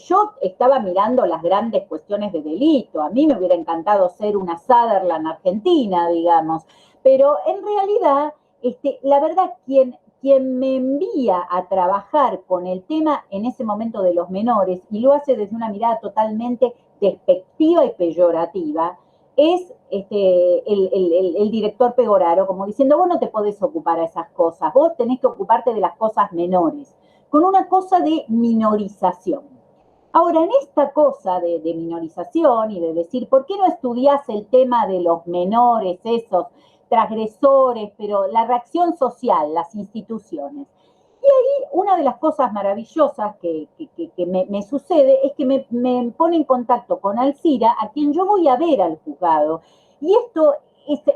yo estaba mirando las grandes cuestiones de delito, a mí me hubiera encantado ser una Sutherland argentina, digamos, pero en realidad, la verdad, quien me envía a trabajar con el tema en ese momento de los menores, y lo hace desde una mirada totalmente despectiva y peyorativa, es el director Pegoraro, como diciendo, vos no te podés ocupar a esas cosas, vos tenés que ocuparte de las cosas menores, con una cosa de minorización. Ahora, en esta cosa de minorización y de decir, ¿por qué no estudiás el tema de los menores, esos transgresores, pero la reacción social, las instituciones? Y ahí una de las cosas maravillosas que me sucede es que me pone en contacto con Alcira, a quien yo voy a ver al juzgado. Y esto,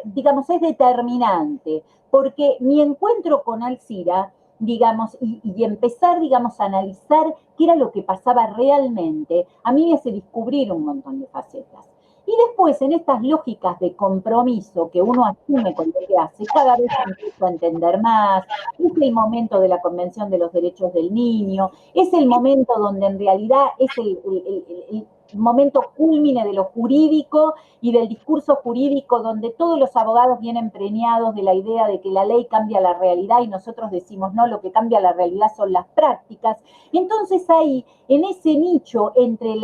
digamos, es determinante, porque mi encuentro con Alcira, digamos, y empezar, digamos, a analizar qué era lo que pasaba realmente, a mí me hace descubrir un montón de facetas. Y después, en estas lógicas de compromiso que uno asume con lo que hace, cada vez empiezo a entender más. Es el momento de la Convención de los Derechos del Niño, es el momento donde en realidad es el momento cúlmine de lo jurídico y del discurso jurídico, donde todos los abogados vienen preñados de la idea de que la ley cambia la realidad y nosotros decimos, no, lo que cambia la realidad son las prácticas. Entonces ahí, en ese nicho entre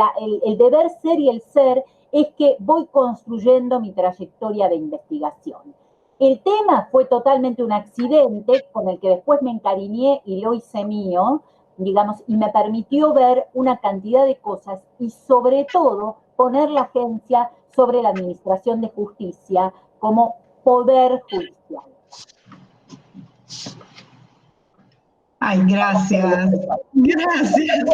el deber ser y el ser, es que voy construyendo mi trayectoria de investigación. El tema fue totalmente un accidente con el que después me encariñé y lo hice mío, digamos, y me permitió ver una cantidad de cosas y sobre todo poner la agencia sobre la administración de justicia como poder judicial. Ay, gracias. Gracias.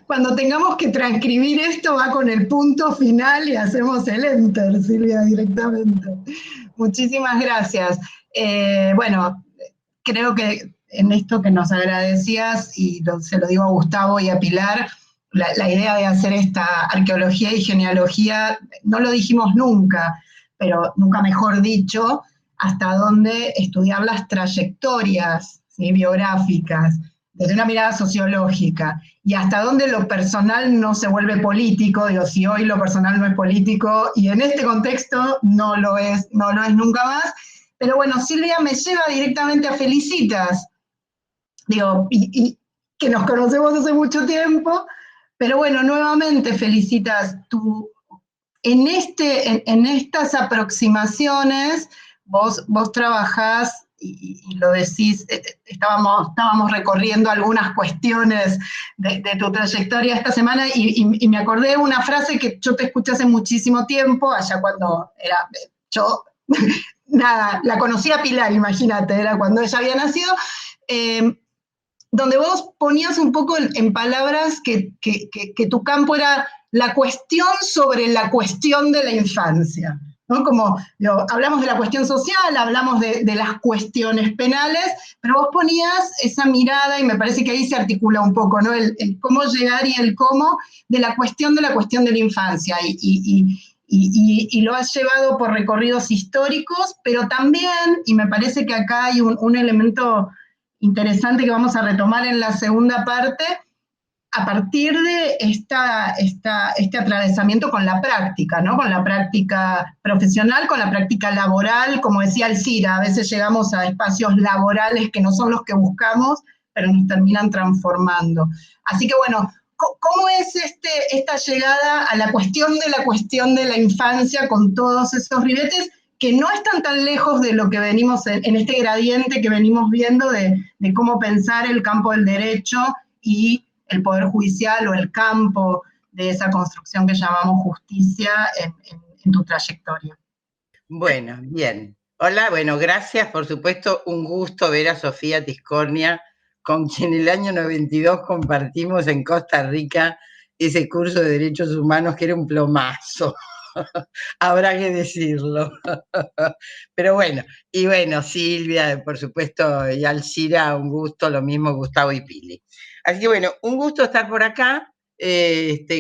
Cuando tengamos que transcribir esto, va con el punto final y hacemos el enter, Silvia, directamente. Muchísimas gracias. Bueno, creo que en esto que nos agradecías, y se lo digo a Gustavo y a Pilar, la idea de hacer esta arqueología y genealogía, no lo dijimos nunca, pero nunca mejor dicho, hasta dónde estudiar las trayectorias, ¿sí?, biográficas, desde una mirada sociológica, y hasta dónde lo personal no se vuelve político. Digo, si hoy lo personal no es político, y en este contexto no lo es nunca más. Pero bueno, Silvia me lleva directamente a Felicitas, digo, y que nos conocemos hace mucho tiempo, pero bueno, nuevamente, Felicitas, tú, en estas aproximaciones, vos trabajás, y lo decís, estábamos recorriendo algunas cuestiones de tu trayectoria esta semana, y me acordé de una frase que yo te escuché hace muchísimo tiempo, allá cuando yo, nada, la conocí a Pilar, imagínate, era cuando ella había nacido, donde vos ponías un poco en palabras que tu campo era la cuestión sobre la cuestión de la infancia. ¿no? Como hablamos de la cuestión social, hablamos de las cuestiones penales, pero vos ponías esa mirada, y me parece que ahí se articula un poco, ¿no? El cómo llegar y el cómo de la cuestión de la infancia, y lo has llevado por recorridos históricos, pero también, y me parece que acá hay un elemento interesante que vamos a retomar en la segunda parte, a partir de este atravesamiento con la práctica, ¿no? Con la práctica profesional, con la práctica laboral, como decía Alcira, a veces llegamos a espacios laborales que no son los que buscamos, pero nos terminan transformando. Así que bueno, ¿cómo es esta llegada a la cuestión de la infancia con todos esos ribetes que no están tan lejos de lo que venimos en este gradiente que venimos viendo de cómo pensar el campo del derecho y el poder judicial o el campo de esa construcción que llamamos justicia en tu trayectoria? Bueno, bien. Hola, bueno, gracias, por supuesto, un gusto ver a Sofía Tiscornia, con quien el año 92 compartimos en Costa Rica ese curso de Derechos Humanos que era un plomazo, habrá que decirlo. Pero bueno, y bueno, Silvia, por supuesto, y Alcira, un gusto, lo mismo Gustavo y Pili. Así que bueno, un gusto estar por acá.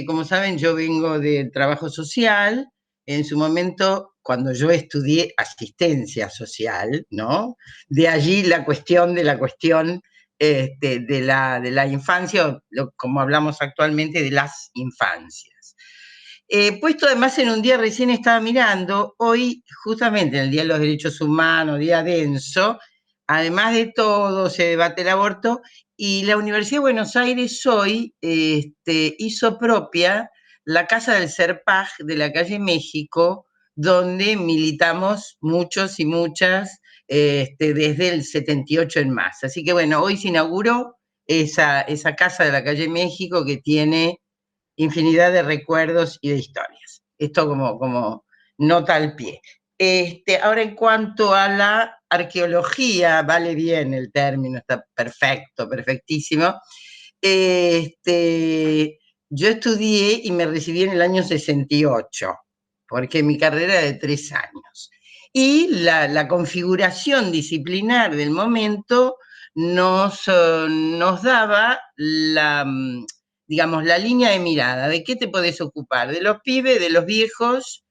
Como saben, yo vengo de trabajo social. En su momento, cuando yo estudié asistencia social, ¿no? De allí la cuestión de la infancia, como hablamos actualmente, de las infancias. Puesto además en un día, recién estaba mirando, hoy justamente en el Día de los Derechos Humanos, día denso, además de todo se debate el aborto, y la Universidad de Buenos Aires hoy hizo propia la Casa del Serpaj de la calle México, donde militamos muchos y muchas desde el 78 en más. Así que bueno, hoy se inauguró esa Casa de la calle México que tiene infinidad de recuerdos y de historias. Esto como nota al pie. Ahora, en cuanto a la arqueología, vale bien el término, está perfecto, perfectísimo. Yo estudié y me recibí en el año 68, porque mi carrera era de 3 años. Y la configuración disciplinar del momento nos daba digamos, la línea de mirada, de qué te podés ocupar, de los pibes, de los viejos,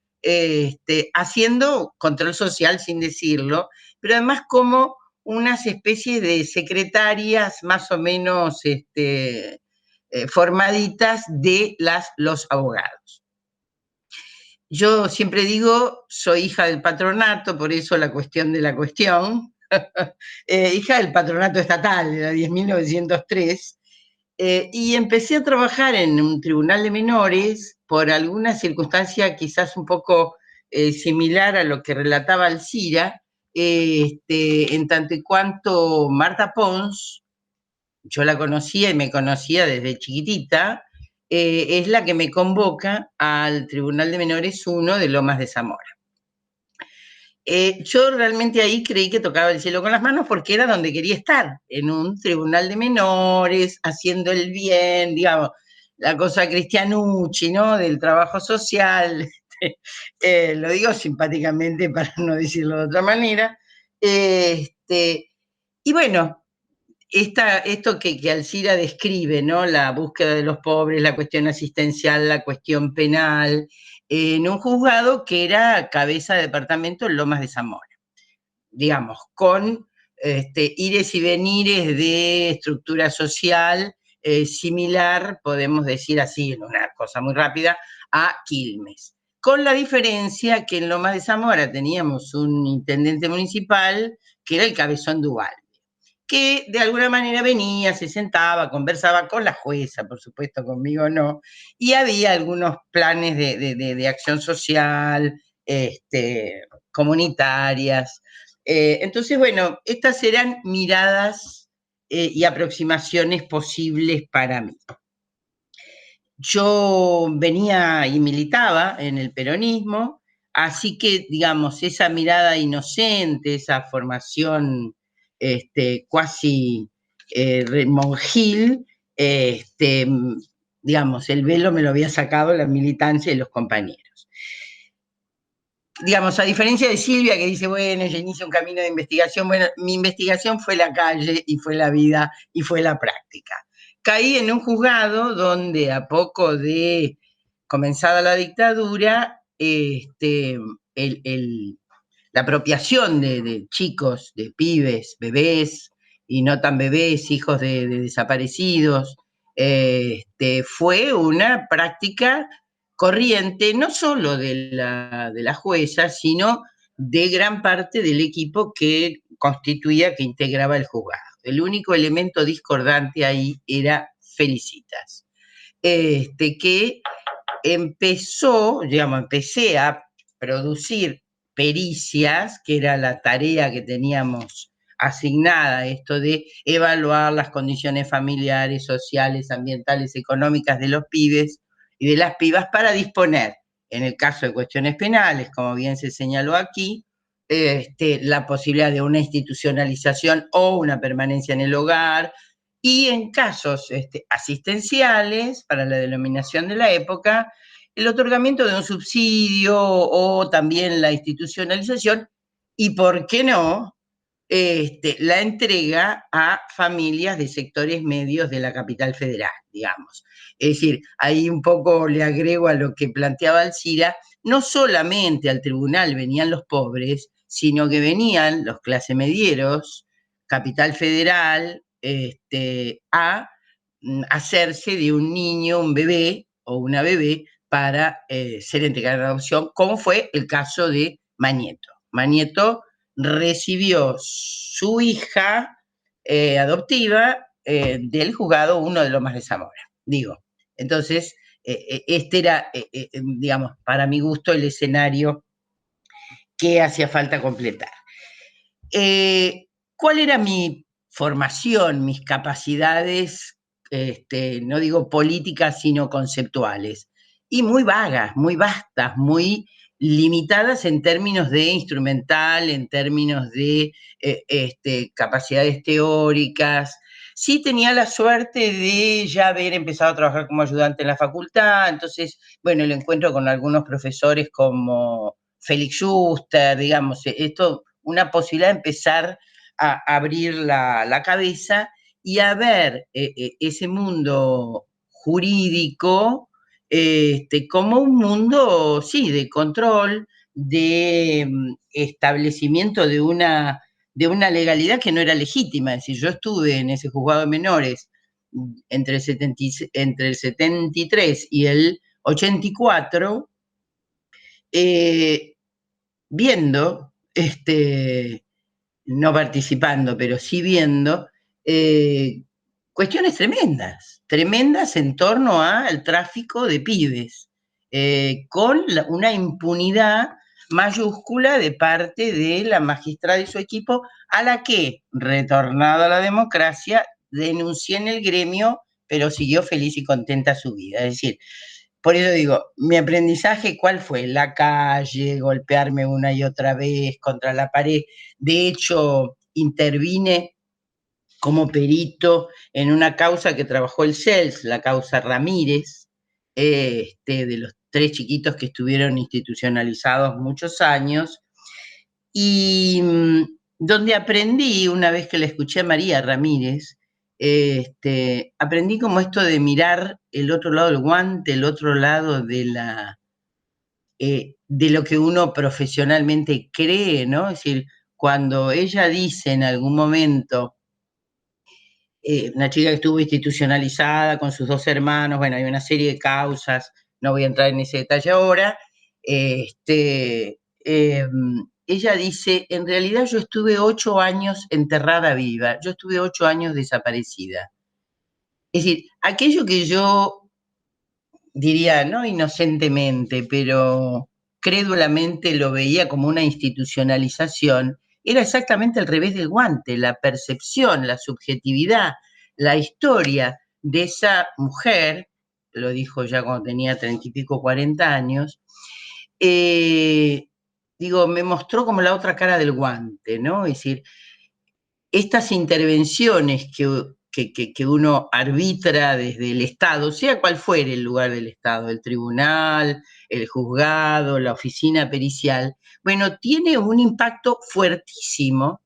haciendo control social sin decirlo, pero además como unas especies de secretarias más o menos formaditas de los abogados. Yo siempre digo, soy hija del patronato, por eso la cuestión de la cuestión, hija del patronato estatal, de la 10.903, y empecé a trabajar en un tribunal de menores por alguna circunstancia quizás un poco similar a lo que relataba Alcira, en tanto y cuanto Marta Pons, yo la conocía y me conocía desde chiquitita, es la que me convoca al Tribunal de Menores 1 de Lomas de Zamora. Yo realmente ahí creí que tocaba el cielo con las manos porque era donde quería estar, en un tribunal de menores, haciendo el bien, digamos, la cosa cristianucci, ¿no? Del trabajo social, lo digo simpáticamente para no decirlo de otra manera. Y bueno, esto que Alcira describe, ¿no? La búsqueda de los pobres, la cuestión asistencial, la cuestión penal, en un juzgado que era cabeza de departamento en Lomas de Zamora, digamos, con ires y venires de estructura social similar, podemos decir así, en una cosa muy rápida, a Quilmes. Con la diferencia que en Lomas de Zamora teníamos un intendente municipal que era el Cabezón Duval, que de alguna manera venía, se sentaba, conversaba con la jueza, por supuesto, conmigo no, y había algunos planes de acción social, comunitarias. Entonces, bueno, estas eran miradas y aproximaciones posibles para mí. Yo venía y militaba en el peronismo, así que, digamos, esa mirada inocente, esa formación cuasi monjil, digamos, el velo me lo había sacado la militancia y los compañeros. digamos, a diferencia de Silvia que dice, bueno, yo inicio un camino de investigación, bueno, mi investigación fue la calle y fue la vida y fue la práctica. Caí en un juzgado donde a poco de comenzada la dictadura, la apropiación de chicos, de pibes, bebés y no tan bebés, hijos de desaparecidos, fue una práctica corriente, no solo de la jueza, sino de gran parte del equipo que constituía, que integraba el juzgado. El único elemento discordante ahí era Felicitas, que empecé a producir pericias, que era la tarea que teníamos asignada, esto de evaluar las condiciones familiares, sociales, ambientales, económicas de los pibes y de las pibas para disponer, en el caso de cuestiones penales, como bien se señaló aquí, la posibilidad de una institucionalización o una permanencia en el hogar, y en casos asistenciales, para la denominación de la época, el otorgamiento de un subsidio o también la institucionalización, y por qué no, la entrega a familias de sectores medios de la capital federal, digamos. Es decir, ahí un poco le agrego a lo que planteaba Alcira, no solamente al tribunal venían los pobres, sino que venían los clase medieros, capital federal, a hacerse de un niño, un bebé o una bebé para ser entregada en adopción, como fue el caso de Mañeto. Mañeto recibió su hija adoptiva del juzgado 1 de Lomas de Zamora, digo. Entonces, este era, digamos, para mi gusto, el escenario que hacía falta completar. ¿Cuál era mi formación, mis capacidades, no digo políticas, sino conceptuales? Y muy vagas, muy vastas, muy limitadas en términos de instrumental, en términos de capacidades teóricas. Sí tenía la suerte de ya haber empezado a trabajar como ayudante en la facultad, entonces, bueno, el encuentro con algunos profesores como Félix Schuster, digamos, esto, una posibilidad de empezar a abrir la cabeza y a ver ese mundo jurídico como un mundo, sí, de control, de establecimiento de una legalidad que no era legítima. Es decir, yo estuve en ese juzgado de menores entre el 73 y el 84, viendo, no participando, pero sí viendo, cuestiones tremendas en torno al tráfico de pibes, con una impunidad mayúscula de parte de la magistrada y su equipo, a la que, retornada a la democracia, denuncié en el gremio, pero siguió feliz y contenta su vida. Es decir, por eso digo, mi aprendizaje, ¿cuál fue? La calle, golpearme una y otra vez contra la pared. De hecho, intervine como perito en una causa que trabajó el CELS, la causa Ramírez, de los 3 chiquitos que estuvieron institucionalizados muchos años, y donde aprendí, una vez que la escuché a María Ramírez, aprendí como esto de mirar el otro lado del guante, el otro lado de lo que uno profesionalmente cree, ¿no? Es decir, cuando ella dice en algún momento, una chica que estuvo institucionalizada con sus 2 hermanos, bueno, hay una serie de causas, no voy a entrar en ese detalle ahora, ella dice, en realidad yo estuve 8 años enterrada viva, yo estuve 8 años desaparecida. Es decir, aquello que yo diría, no inocentemente, pero crédulamente lo veía como una institucionalización, era exactamente al revés del guante, la percepción, la subjetividad, la historia de esa mujer, lo dijo ya cuando tenía 30 y pico, 40 años, digo, me mostró como la otra cara del guante, ¿no? Es decir, estas intervenciones que que uno arbitra desde el Estado, sea cual fuere el lugar del Estado, el tribunal, el juzgado, la oficina pericial, bueno, tiene un impacto fuertísimo,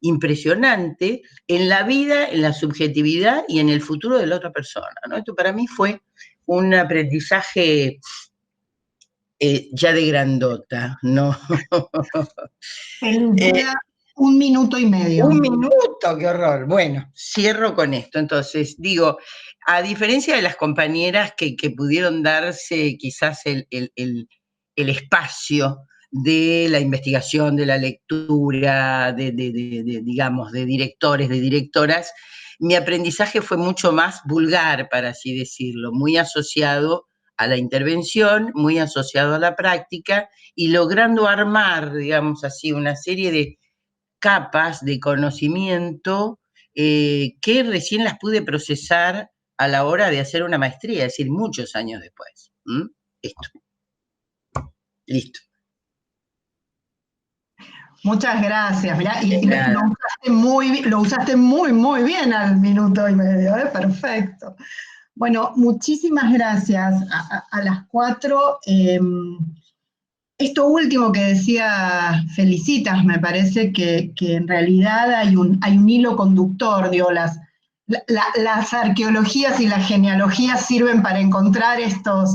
impresionante, en la vida, en la subjetividad y en el futuro de la otra persona, ¿no? Esto para mí fue un aprendizaje ya de grandota, ¿no? Un minuto y medio. Un minuto, qué horror. Bueno, cierro con esto. Entonces, digo, a diferencia de las compañeras que pudieron darse quizás el espacio de la investigación, de la lectura, digamos, de directores, de directoras, mi aprendizaje fue mucho más vulgar, para así decirlo, muy asociado a la intervención, muy asociado a la práctica y logrando armar, digamos así, una serie de capas de conocimiento que recién las pude procesar a la hora de hacer una maestría, es decir, muchos años después. Esto. Listo. Muchas gracias. Mirá, y lo usaste muy bien al minuto y medio, perfecto. Bueno, muchísimas gracias a las cuatro. Esto último que decía Felicitas, me parece que en realidad hay un hilo conductor, digo, las arqueologías y las genealogías sirven para encontrar estas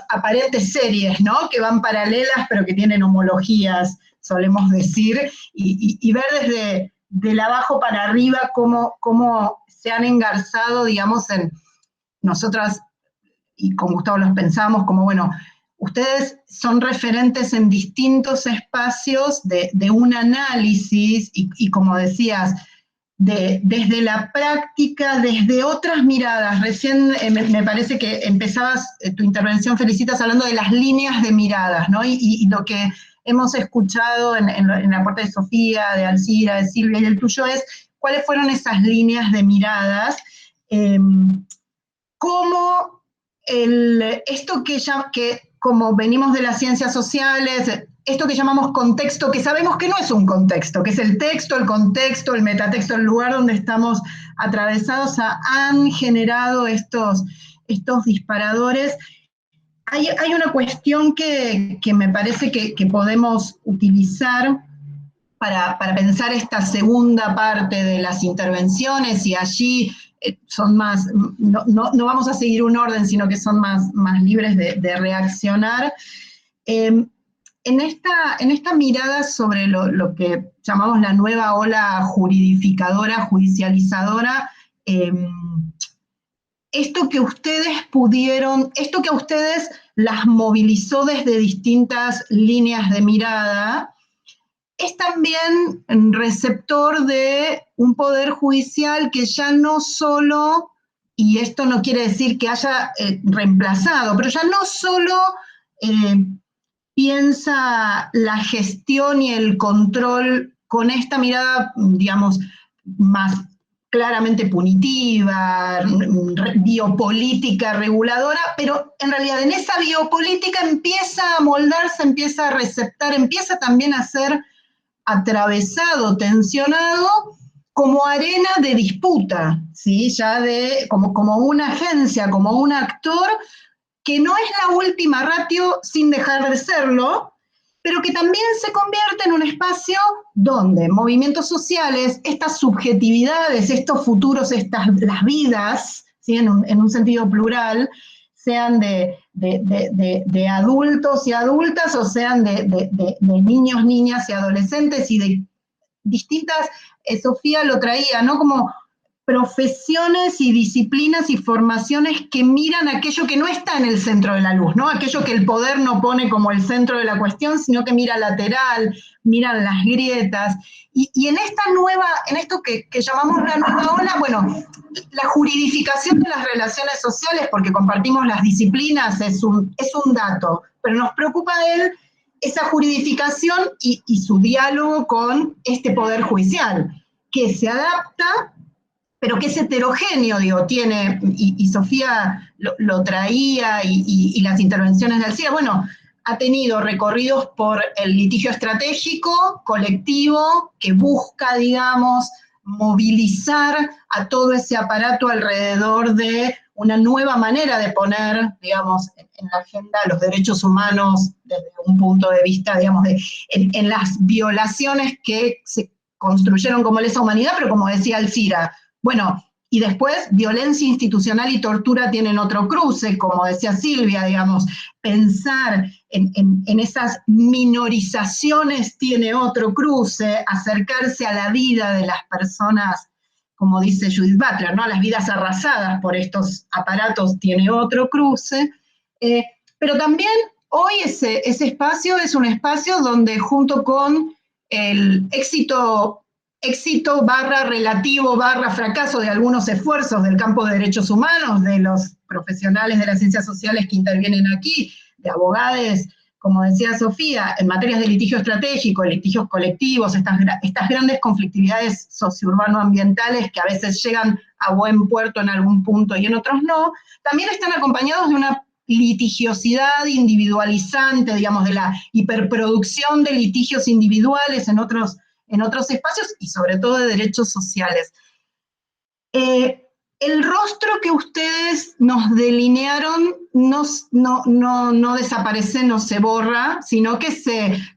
aparentes series, ¿no? Que van paralelas pero que tienen homologías, solemos decir, y ver desde abajo para arriba cómo se han engarzado, digamos, en nosotras, y con Gustavo los pensamos, como bueno, ustedes son referentes en distintos espacios de un análisis, y como decías, desde la práctica, desde otras miradas. Recién me parece que empezabas tu intervención, Felicitas, hablando de las líneas de miradas, ¿no? Y lo que hemos escuchado en el aporte de Sofía, de Alcira, de Silvia y el tuyo es cuáles fueron esas líneas de miradas, cómo esto que como venimos de las ciencias sociales, esto que llamamos contexto, que sabemos que no es un contexto, que es el texto, el contexto, el metatexto, el lugar donde estamos atravesados, han generado estos disparadores. Hay una cuestión que me parece que podemos utilizar para pensar esta segunda parte de las intervenciones, y allí son más, no vamos a seguir un orden, sino que son más libres de reaccionar. En esta mirada sobre lo que llamamos la nueva ola juridificadora, judicializadora, esto que a ustedes las movilizó desde distintas líneas de mirada, es también receptor de un poder judicial que ya no solo, y esto no quiere decir que haya reemplazado, pero ya no solo piensa la gestión y el control con esta mirada, digamos, más claramente punitiva, biopolítica, reguladora, pero en realidad en esa biopolítica empieza a moldarse, empieza a receptar, empieza también a ser atravesado, tensionado, como arena de disputa, ¿sí? Ya como una agencia, como un actor que no es la última ratio sin dejar de serlo, pero que también se convierte en un espacio donde movimientos sociales, estas subjetividades, estos futuros, las vidas, ¿sí? en un sentido plural, sean de adultos y adultas, o sean de niños, niñas y adolescentes, y de distintas, Sofía lo traía, ¿no? Como profesiones y disciplinas y formaciones que miran aquello que no está en el centro de la luz, ¿no? Aquello que el poder no pone como el centro de la cuestión, sino que mira lateral, miran las grietas. Y en esto que llamamos la nueva ola, bueno, la juridificación de las relaciones sociales, porque compartimos las disciplinas, es un dato, pero nos preocupa esa juridificación y su diálogo con este poder judicial, que se adapta, pero que es heterogéneo, digo, tiene, y Sofía lo traía, y las intervenciones de Alcira, bueno, ha tenido recorridos por el litigio estratégico, colectivo, que busca, digamos, movilizar a todo ese aparato alrededor de una nueva manera de poner, digamos, en la agenda los derechos humanos desde un punto de vista, digamos, en las violaciones que se construyeron como lesa humanidad, pero como decía Alcira, bueno, y después violencia institucional y tortura tienen otro cruce, como decía Silvia, digamos, pensar en esas minorizaciones tiene otro cruce, acercarse a la vida de las personas, como dice Judith Butler, ¿no? Las vidas arrasadas por estos aparatos tiene otro cruce, pero también hoy ese espacio es un espacio donde junto con el éxito barra relativo barra fracaso de algunos esfuerzos del campo de derechos humanos, de los profesionales de las ciencias sociales que intervienen aquí, de abogados, como decía Sofía, en materias de litigio estratégico, litigios colectivos, estas grandes conflictividades sociourbano-ambientales que a veces llegan a buen puerto en algún punto y en otros no, también están acompañados de una litigiosidad individualizante, digamos, de la hiperproducción de litigios individuales en otros espacios y sobre todo de derechos sociales. El rostro que ustedes nos delinearon no desaparece, no se borra, sino que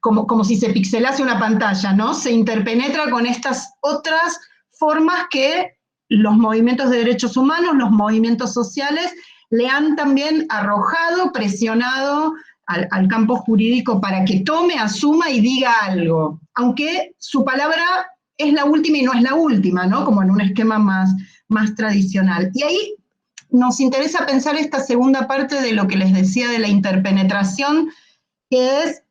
como si se pixelase una pantalla, ¿no? Se interpenetra con estas otras formas que los movimientos de derechos humanos, los movimientos sociales, le han también arrojado, presionado al campo jurídico para que tome, asuma y diga algo, aunque su palabra es la última y no es la última, ¿no? Como en un esquema más tradicional. Y ahí nos interesa pensar esta segunda parte de lo que les decía de la interpenetración, que es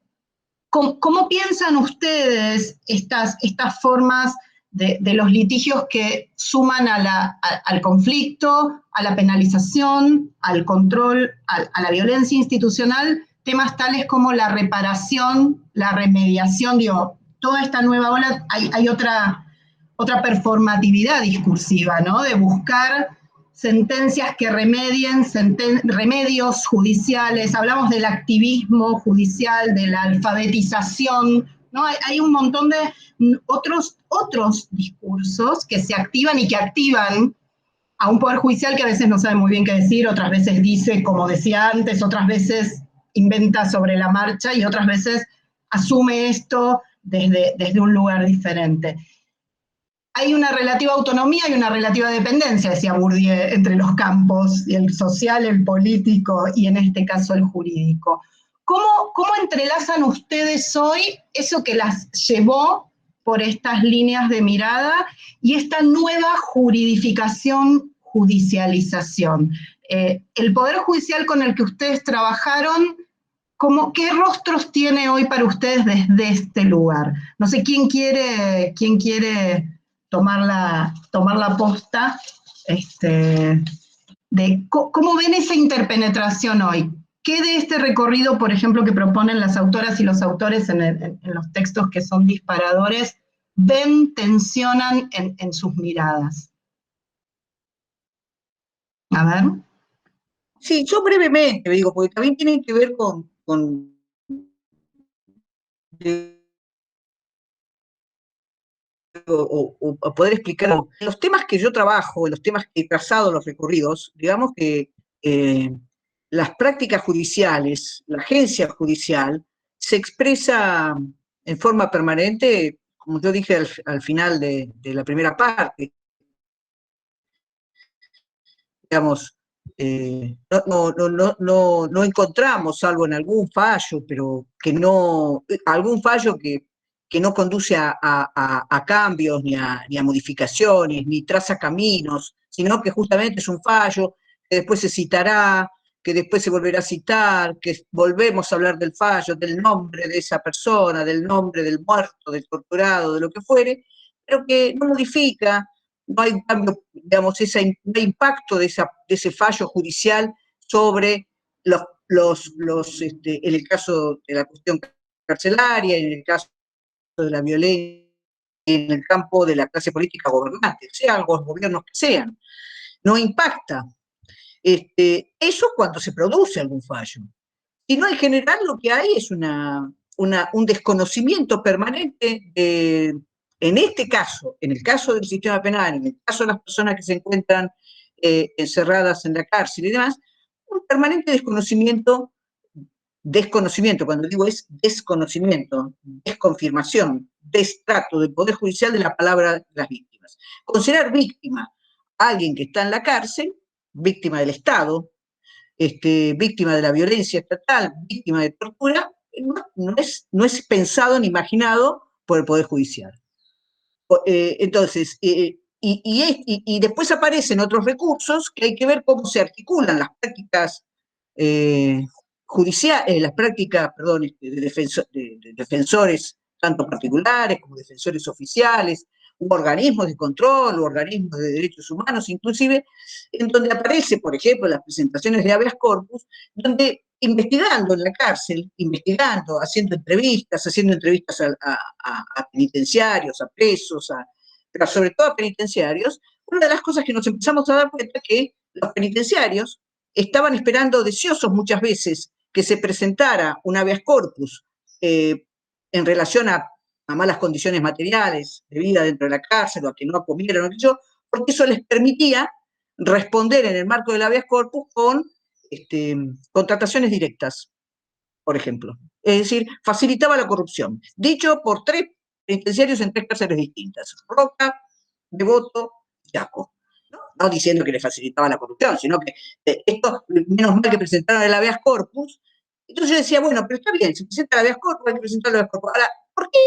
cómo piensan ustedes estas formas de los litigios que suman al conflicto, a la penalización, al control, a la violencia institucional, temas tales como la reparación, la remediación, digo, toda esta nueva ola, hay otra performatividad discursiva, ¿no? De buscar sentencias que remedien, remedios judiciales, hablamos del activismo judicial, de la alfabetización, ¿no? Hay un montón de otros discursos que se activan y que activan a un poder judicial que a veces no sabe muy bien qué decir, otras veces dice, como decía antes, otras veces inventa sobre la marcha y otras veces asume esto desde un lugar diferente. Hay una relativa autonomía y una relativa dependencia, decía Bourdieu, entre los campos, y el social, el político y en este caso el jurídico. ¿Cómo entrelazan ustedes hoy eso que las llevó por estas líneas de mirada y esta nueva juridificación, judicialización? El Poder Judicial con el que ustedes trabajaron, ¿qué rostros tiene hoy para ustedes desde este lugar? No sé, ¿quién quiere tomar la posta de cómo ven esa interpenetración hoy? ¿Qué de este recorrido, por ejemplo, que proponen las autoras y los autores en los textos que son disparadores, ven, tensionan en sus miradas? A ver. Sí, yo brevemente digo, porque también tienen que ver con o poder explicar. Los temas que yo trabajo, los temas que he trazado, los recorridos, digamos que las prácticas judiciales, la agencia judicial, se expresa en forma permanente, como yo dije al final de la primera parte, digamos, no encontramos, salvo en algún fallo, pero algún fallo que no conduce a cambios, ni a modificaciones, ni traza caminos, sino que justamente es un fallo que después se citará, que después se volverá a citar, que volvemos a hablar del fallo, del nombre de esa persona, del nombre del muerto, del torturado, de lo que fuere, pero que no modifica, no hay un cambio, digamos, no hay impacto de ese fallo judicial sobre en el caso de la cuestión carcelaria, en el caso de la violencia, en el campo de la clase política gobernante, sean los gobiernos que sean, no impacta. Eso cuando se produce algún fallo. Si no, en general lo que hay es un desconocimiento permanente En este caso, en el caso del sistema penal, en el caso de las personas que se encuentran encerradas en la cárcel y demás, un permanente desconocimiento, cuando digo es desconocimiento, desconfirmación, destrato del Poder Judicial de la palabra de las víctimas. Considerar víctima a alguien que está en la cárcel, víctima del Estado, víctima de la violencia estatal, víctima de tortura, no es pensado ni imaginado por el Poder Judicial. Entonces, y después aparecen otros recursos que hay que ver cómo se articulan las prácticas judiciales, las prácticas, perdón, de defensores, tanto particulares como defensores oficiales, u organismos de control, u organismos de derechos humanos, inclusive, en donde aparece, por ejemplo, las presentaciones de habeas corpus, donde investigando en la cárcel, haciendo entrevistas a penitenciarios, a presos, pero sobre todo a penitenciarios, una de las cosas que nos empezamos a dar cuenta es que los penitenciarios estaban esperando deseosos muchas veces que se presentara un habeas corpus en relación a malas condiciones materiales de vida dentro de la cárcel, o a que no comieron, porque eso les permitía responder en el marco del habeas corpus con contrataciones directas, por ejemplo. Es decir, facilitaba la corrupción. Dicho por 3 penitenciarios en 3 cárceles distintas: Roca, Devoto y Chaco. No diciendo que le facilitaba la corrupción, sino que esto, menos mal que presentaron el habeas corpus. Entonces yo decía, bueno, pero está bien, se presenta el habeas corpus, hay que presentar el habeas corpus. Ahora, ¿por qué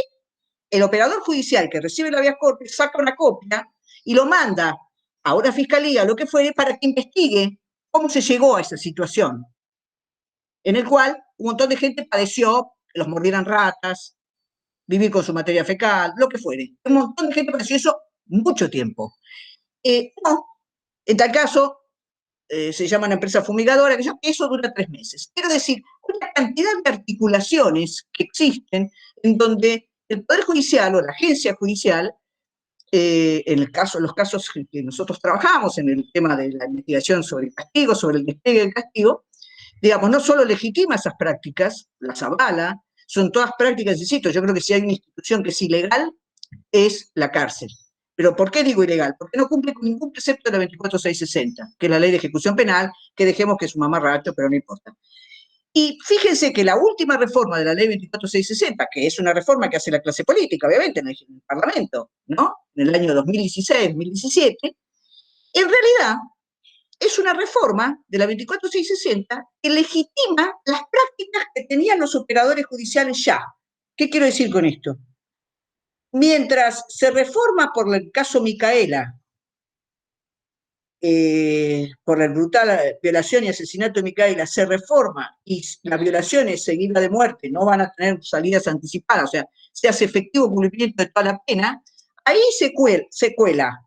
el operador judicial que recibe el habeas corpus saca una copia y lo manda a una fiscalía, lo que fuere, para que investigue cómo se llegó a esa situación, en el cual un montón de gente padeció que los mordieran ratas, vivir con su materia fecal, lo que fuere? Un montón de gente padeció eso mucho tiempo. No, en tal caso, se llama una empresa fumigadora, eso dura 3 meses. Quiero decir, una cantidad de articulaciones que existen en donde el Poder Judicial o la agencia judicial, en los casos que nosotros trabajamos, en el tema de la investigación sobre el castigo, sobre el despliegue del castigo, digamos, no solo legitima esas prácticas, las avala, son todas prácticas, insisto, yo creo que si hay una institución que es ilegal, es la cárcel. ¿Pero por qué digo ilegal? Porque no cumple con ningún precepto de la 24660, que es la ley de ejecución penal, que dejemos que es un mamarracho, pero no importa. Y fíjense que la última reforma de la ley 24660, que es una reforma que hace la clase política, obviamente, en el Parlamento, ¿no? En el año 2016-2017, en realidad es una reforma de la 24660 que legitima las prácticas que tenían los operadores judiciales ya. ¿Qué quiero decir con esto? Mientras se reforma por el caso Micaela, por la brutal violación y asesinato de Micaela, se reforma y la violación es seguida de muerte, no van a tener salidas anticipadas, o sea, se hace efectivo cumplimiento de toda la pena, ahí se cuela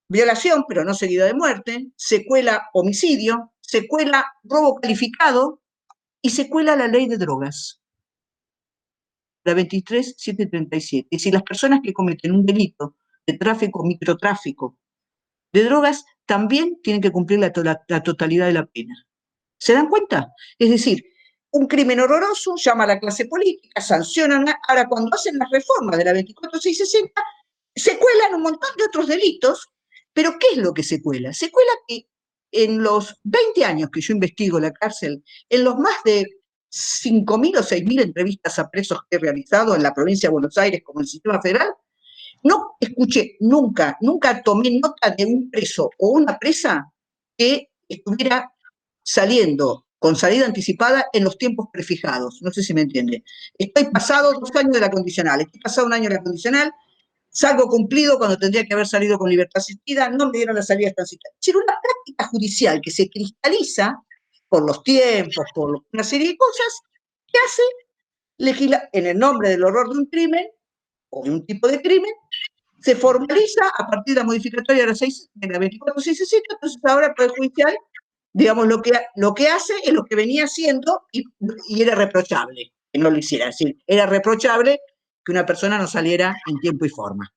violación, pero no seguida de muerte, se cuela homicidio, se cuela robo calificado y se cuela la ley de drogas, la 23737. Es decir, las personas que cometen un delito de tráfico, microtráfico de drogas, también tienen que cumplir la totalidad de la pena. ¿Se dan cuenta? Es decir, un crimen horroroso, llama a la clase política, sancionan. Ahora, cuando hacen las reformas de la 24660, se cuelan un montón de otros delitos, pero ¿qué es lo que se cuela? Se cuela que en los 20 años que yo investigo la cárcel, en los más de 5.000 o 6.000 entrevistas a presos que he realizado en la provincia de Buenos Aires como en el sistema federal, no escuché nunca tomé nota de un preso o una presa que estuviera saliendo con salida anticipada en los tiempos prefijados. No sé si me entiende. Estoy pasado 2 años de la condicional, estoy pasado 1 año de la condicional, salgo cumplido cuando tendría que haber salido con libertad asistida, no me dieron la salida transitada. Es decir, una práctica judicial que se cristaliza por los tiempos, por una serie de cosas, que hace legislar en el nombre del horror de un crimen, o de un tipo de crimen, se formaliza a partir de la modificatoria de la 24660, entonces ahora el Poder Judicial, digamos, lo que hace es lo que venía haciendo y era reprochable que no lo hiciera. Es decir, era reprochable que una persona no saliera en tiempo y forma.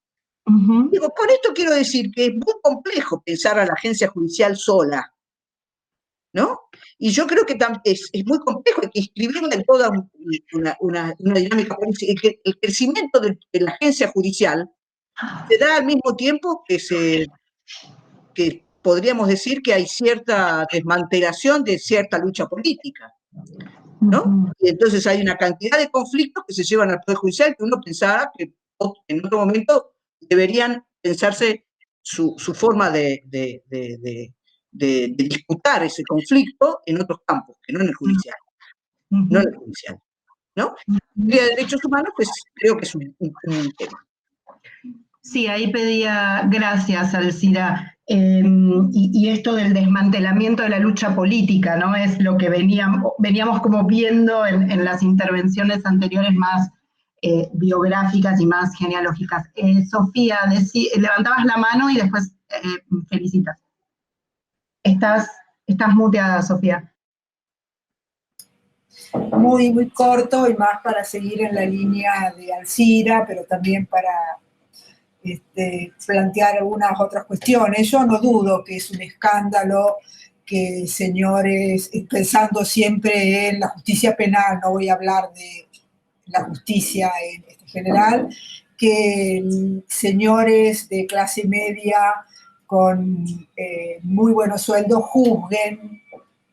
Digo, con esto quiero decir que es muy complejo pensar a la agencia judicial sola, ¿no? Y yo creo que es muy complejo, hay que inscribirla en toda una dinámica política. El crecimiento de la agencia judicial se da al mismo tiempo que podríamos decir que hay cierta desmantelación de cierta lucha política, ¿no? Y entonces hay una cantidad de conflictos que se llevan al Poder Judicial que uno pensaba que en otro momento deberían pensarse su forma de disputar ese conflicto en otros campos, que no en el judicial. No en el judicial, ¿no? Y de derechos humanos, pues creo que es un tema. Sí, ahí pedía, gracias, Alcira. Y esto del desmantelamiento de la lucha política, ¿no? Es lo que veníamos como viendo en las intervenciones anteriores más biográficas y más genealógicas. Sofía, levantabas la mano y después felicitas. Estás muteada, Sofía. Muy, muy corto y más para seguir en la línea de Alcira, pero también para plantear algunas otras cuestiones. Yo no dudo que es un escándalo que señores, pensando siempre en la justicia penal, no voy a hablar de la justicia en general, que señores de clase media con muy buenos sueldos juzguen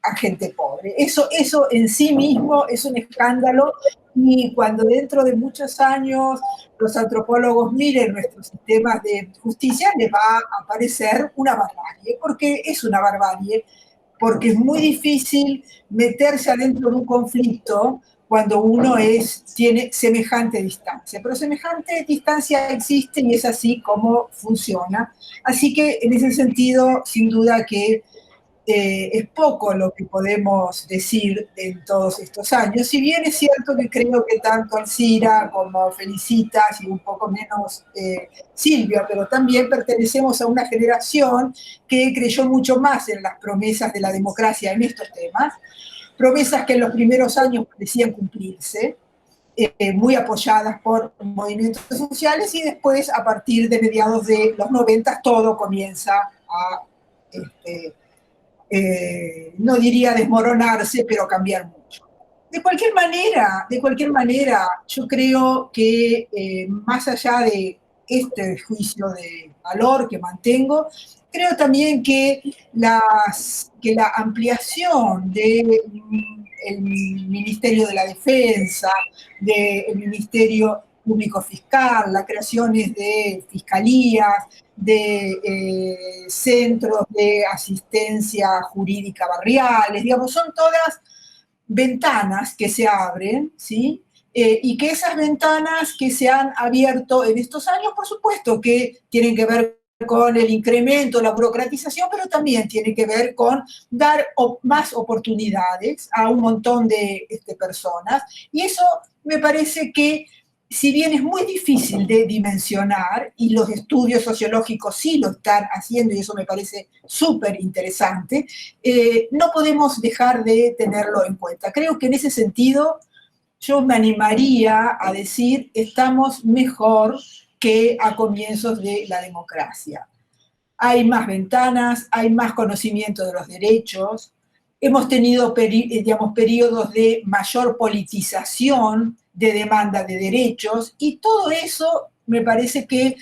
a gente pobre. Eso en sí mismo es un escándalo, y cuando dentro de muchos años los antropólogos miren nuestros sistemas de justicia, les va a parecer una barbarie, porque es una barbarie, porque es muy difícil meterse adentro de un conflicto cuando uno tiene semejante distancia. Pero semejante distancia existe y es así como funciona. Así que en ese sentido, sin duda que es poco lo que podemos decir en todos estos años. Si bien es cierto que creo que tanto Alcira como Felicitas y un poco menos Silvia, pero también pertenecemos a una generación que creyó mucho más en las promesas de la democracia en estos temas, promesas que en los primeros años parecían cumplirse, muy apoyadas por movimientos sociales, y después, a partir de mediados de los 90, todo comienza a, no diría desmoronarse, pero cambiar mucho. De cualquier manera, yo creo que más allá de este juicio de valor que mantengo, creo también que la ampliación del Ministerio de la Defensa, del Ministerio Público Fiscal, las creaciones de fiscalías, de centros de asistencia jurídica barriales, digamos, son todas ventanas que se abren, ¿sí? Y que esas ventanas que se han abierto en estos años, por supuesto que tienen que ver con el incremento, la burocratización, pero también tiene que ver con dar más oportunidades a un montón de personas. Y eso me parece que, si bien es muy difícil de dimensionar, y los estudios sociológicos sí lo están haciendo, y eso me parece súper interesante, no podemos dejar de tenerlo en cuenta. Creo que en ese sentido yo me animaría a decir, estamos mejor que a comienzos de la democracia. Hay más ventanas, hay más conocimiento de los derechos, hemos tenido periodos de mayor politización de demanda de derechos, y todo eso me parece que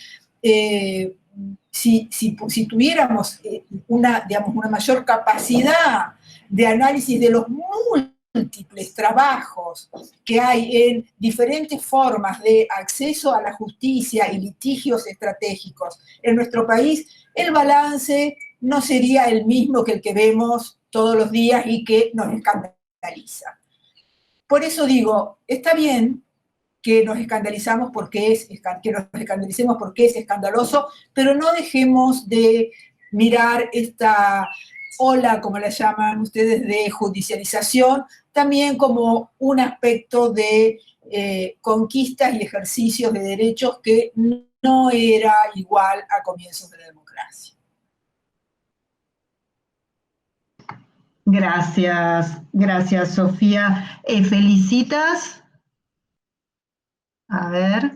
si tuviéramos una mayor capacidad de análisis de los múltiples trabajos que hay en diferentes formas de acceso a la justicia y litigios estratégicos en nuestro país, el balance no sería el mismo que el que vemos todos los días y que nos escandaliza. Por eso digo, está bien que nos escandalicemos porque es escandaloso, pero no dejemos de mirar esta ola, como la llaman ustedes, de judicialización, también como un aspecto de conquistas y ejercicios de derechos que no era igual a comienzos de la democracia. Gracias, Sofía. Felicitas. A ver,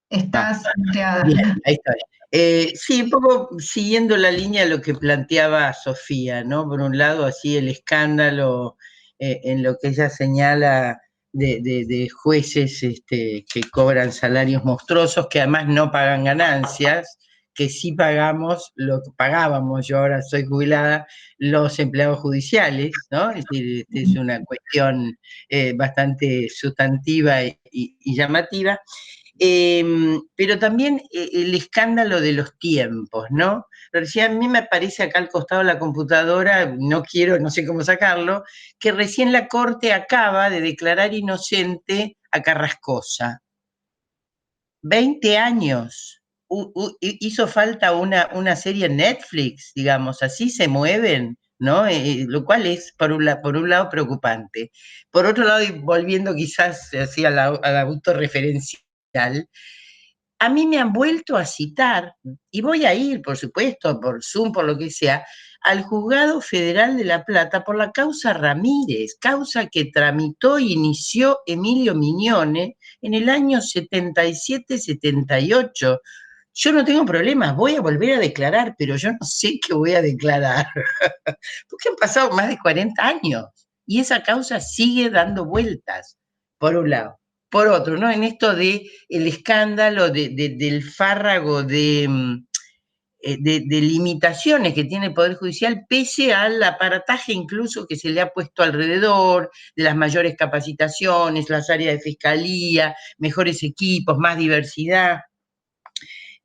estás muteada. Bien, ahí estoy. Sí, un poco siguiendo la línea de lo que planteaba Sofía, ¿no? Por un lado, así el escándalo en lo que ella señala de jueces que cobran salarios monstruosos, que además no pagan ganancias, que sí pagamos, lo que pagábamos, yo ahora soy jubilada, los empleados judiciales, ¿no? Es decir, es una cuestión bastante sustantiva y llamativa. Pero también el escándalo de los tiempos, ¿no? Recién a mí me aparece acá al costado de la computadora, no sé cómo sacarlo, que recién la Corte acaba de declarar inocente a Carrascosa. 20 años. Hizo falta una serie en Netflix, digamos, así se mueven, ¿no? Lo cual es, por un lado, preocupante. Por otro lado, y volviendo quizás así a la autorreferencial, a mí me han vuelto a citar, y voy a ir, por supuesto, por Zoom, por lo que sea, al Juzgado Federal de La Plata por la causa Ramírez, causa que tramitó e inició Emilio Mignone en el año 77-78. Yo no tengo problemas, voy a volver a declarar, pero yo no sé qué voy a declarar, porque han pasado más de 40 años y esa causa sigue dando vueltas, por un lado. Por otro, ¿no? En esto del escándalo del fárrago de limitaciones que tiene el Poder Judicial, pese al aparataje incluso que se le ha puesto alrededor, de las mayores capacitaciones, las áreas de fiscalía, mejores equipos, más diversidad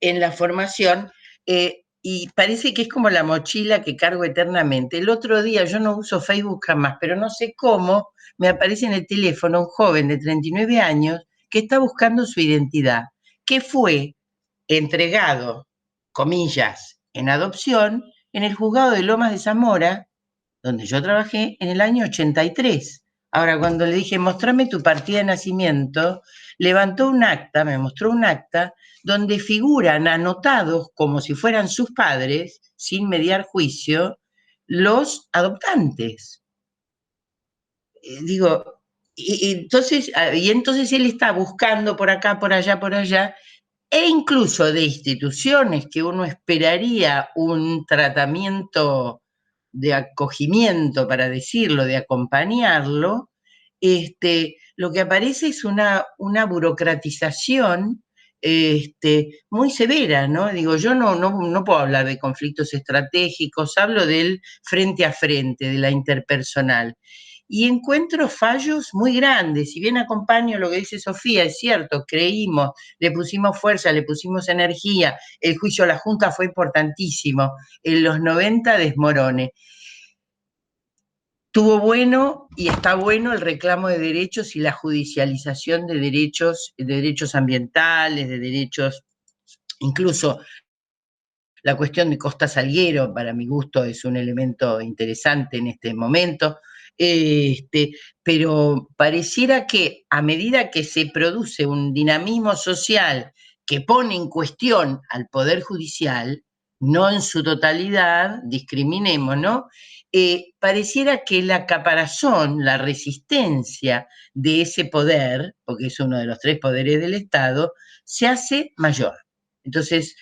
en la formación, y parece que es como la mochila que cargo eternamente. El otro día, yo no uso Facebook jamás, pero no sé cómo, me aparece en el teléfono un joven de 39 años que está buscando su identidad, que fue entregado, comillas, en adopción en el juzgado de Lomas de Zamora, donde yo trabajé en el año 83. Ahora, cuando le dije, mostrame tu partida de nacimiento, levantó un acta, me mostró un acta, donde figuran anotados como si fueran sus padres, sin mediar juicio, los adoptantes. Digo, y entonces él está buscando por acá, por allá, e incluso de instituciones que uno esperaría un tratamiento de acogimiento, para decirlo, de acompañarlo, lo que aparece es una burocratización muy severa, ¿no? Digo, yo no puedo hablar de conflictos estratégicos, hablo del frente a frente, de la interpersonal. Y encuentro fallos muy grandes. Si bien acompaño lo que dice Sofía, es cierto, creímos, le pusimos fuerza, le pusimos energía, el juicio a la Junta fue importantísimo, en los 90 desmorone. Tuvo bueno y está bueno el reclamo de derechos y la judicialización de derechos ambientales, de derechos, incluso la cuestión de Costa Salguero, para mi gusto, es un elemento interesante en este momento, pero pareciera que a medida que se produce un dinamismo social que pone en cuestión al Poder Judicial, no en su totalidad, discriminemos, ¿no? Pareciera que la caparazón, la resistencia de ese poder, porque es uno de los 3 poderes del Estado, se hace mayor. Entonces,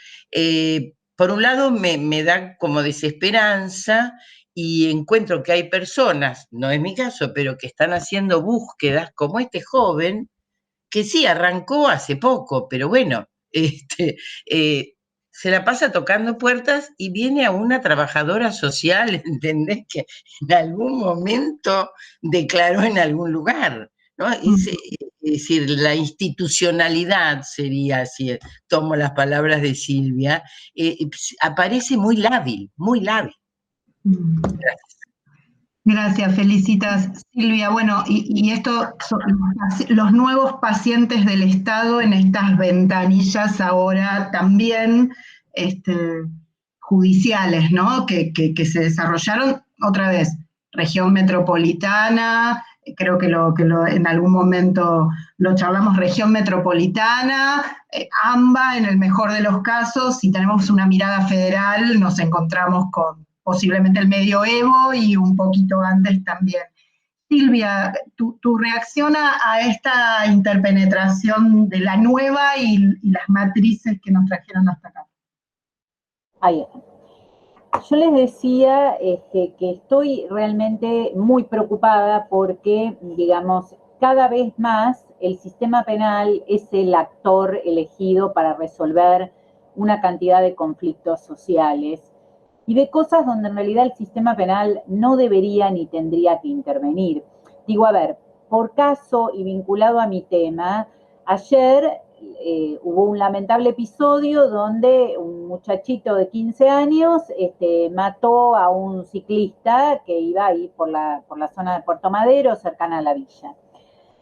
por un lado me da como desesperanza y encuentro que hay personas, no es mi caso, pero que están haciendo búsquedas como este joven, que sí arrancó hace poco, pero bueno, se la pasa tocando puertas y viene a una trabajadora social, ¿entendés? Que en algún momento declaró en algún lugar, ¿no? Es decir, la institucionalidad sería, si tomo las palabras de Silvia, aparece muy lábil, muy lábil. Gracias. Gracias, felicitas, Silvia. Bueno, y esto son los nuevos pacientes del Estado en estas ventanillas ahora también judiciales, ¿no? Que se desarrollaron otra vez, región metropolitana, creo que en algún momento lo charlamos, región metropolitana, AMBA en el mejor de los casos, si tenemos una mirada federal nos encontramos con posiblemente el medioevo y un poquito antes también. Silvia, tu reacción a esta interpenetración de la nueva y las matrices que nos trajeron hasta acá. Ahí está. Yo les decía que estoy realmente muy preocupada porque, digamos, cada vez más el sistema penal es el actor elegido para resolver una cantidad de conflictos sociales y de cosas donde en realidad el sistema penal no debería ni tendría que intervenir. Digo, a ver, por caso y vinculado a mi tema, ayer hubo un lamentable episodio donde un muchachito de 15 años mató a un ciclista que iba ahí por la zona de Puerto Madero, cercana a la villa.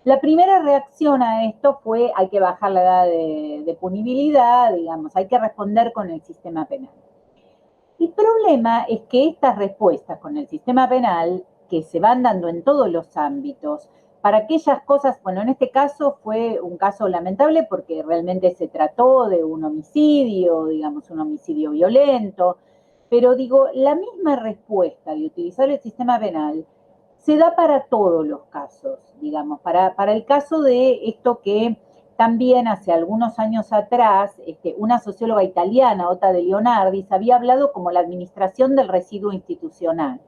La primera reacción a esto fue hay que bajar la edad de punibilidad, digamos, hay que responder con el sistema penal. El problema es que estas respuestas con el sistema penal, que se van dando en todos los ámbitos, para aquellas cosas, bueno, en este caso fue un caso lamentable porque realmente se trató de un homicidio, digamos, un homicidio violento, pero digo, la misma respuesta de utilizar el sistema penal se da para todos los casos, digamos, para el caso de esto que también hace algunos años atrás, una socióloga italiana, Ota de Leonardis, había hablado como la administración del residuo institucional,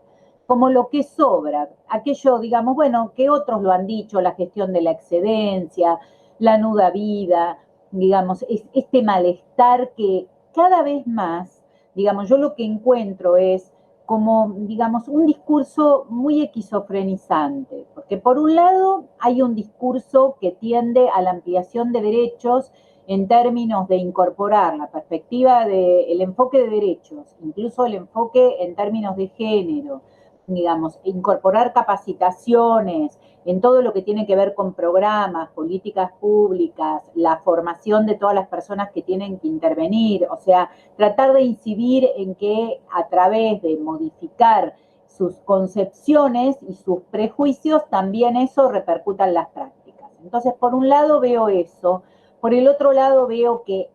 como lo que sobra, aquello, digamos, bueno, que otros lo han dicho, la gestión de la excedencia, la nuda vida, digamos, este malestar que cada vez más, digamos, yo lo que encuentro es como, digamos, un discurso muy esquizofrenizante, porque por un lado hay un discurso que tiende a la ampliación de derechos en términos de incorporar la perspectiva del enfoque de derechos, incluso el enfoque en términos de género, digamos, incorporar capacitaciones en todo lo que tiene que ver con programas, políticas públicas, la formación de todas las personas que tienen que intervenir, o sea, tratar de incidir en que a través de modificar sus concepciones y sus prejuicios, también eso repercuta en las prácticas. Entonces, por un lado veo eso, por el otro lado veo que,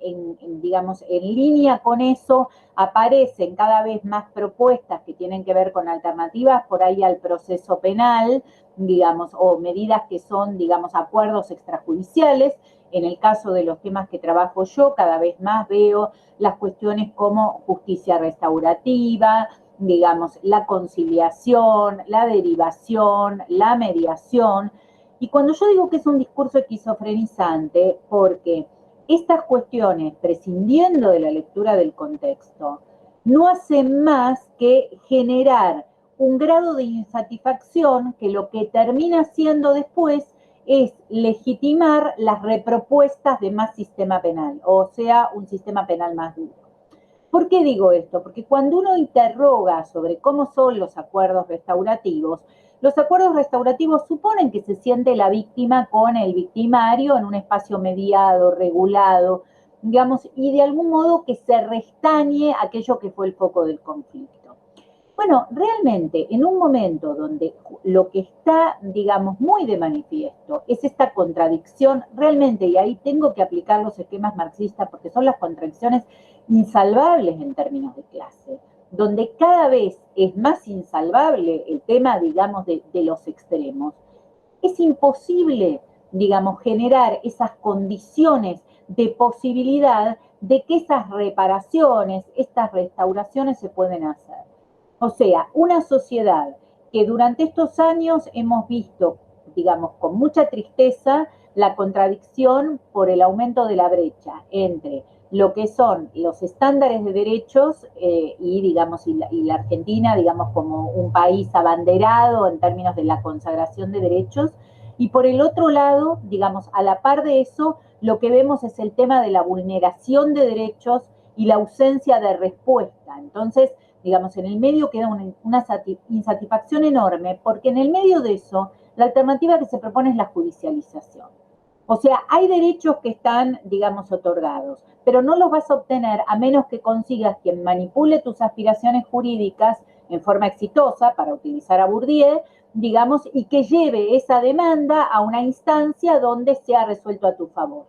digamos, en línea con eso, aparecen cada vez más propuestas que tienen que ver con alternativas por ahí al proceso penal, digamos, o medidas que son, digamos, acuerdos extrajudiciales. En el caso de los temas que trabajo yo, cada vez más veo las cuestiones como justicia restaurativa, digamos, la conciliación, la derivación, la mediación. Y cuando yo digo que es un discurso esquizofrenizante, porque estas cuestiones, prescindiendo de la lectura del contexto, no hacen más que generar un grado de insatisfacción que lo que termina haciendo después es legitimar las repropuestas de más sistema penal, o sea, un sistema penal más duro. ¿Por qué digo esto? Porque cuando uno interroga sobre cómo son los acuerdos restaurativos suponen que se siente la víctima con el victimario en un espacio mediado, regulado, digamos, y de algún modo que se restañe aquello que fue el foco del conflicto. Bueno, realmente en un momento donde lo que está, digamos, muy de manifiesto es esta contradicción, realmente, y ahí tengo que aplicar los esquemas marxistas porque son las contradicciones insalvables en términos de clase, donde cada vez es más insalvable el tema, digamos, de los extremos, es imposible, digamos, generar esas condiciones de posibilidad de que esas reparaciones, estas restauraciones se pueden hacer. O sea, una sociedad que durante estos años hemos visto, digamos, con mucha tristeza, la contradicción por el aumento de la brecha entre lo que son los estándares de derechos y, digamos, y la Argentina, digamos, como un país abanderado en términos de la consagración de derechos, y por el otro lado, digamos, a la par de eso, lo que vemos es el tema de la vulneración de derechos y la ausencia de respuesta. Entonces, digamos, en el medio queda una insatisfacción enorme, porque en el medio de eso, la alternativa que se propone es la judicialización. O sea, hay derechos que están, digamos, otorgados, pero no los vas a obtener a menos que consigas quien manipule tus aspiraciones jurídicas en forma exitosa, para utilizar a Bourdieu, digamos, y que lleve esa demanda a una instancia donde sea resuelto a tu favor,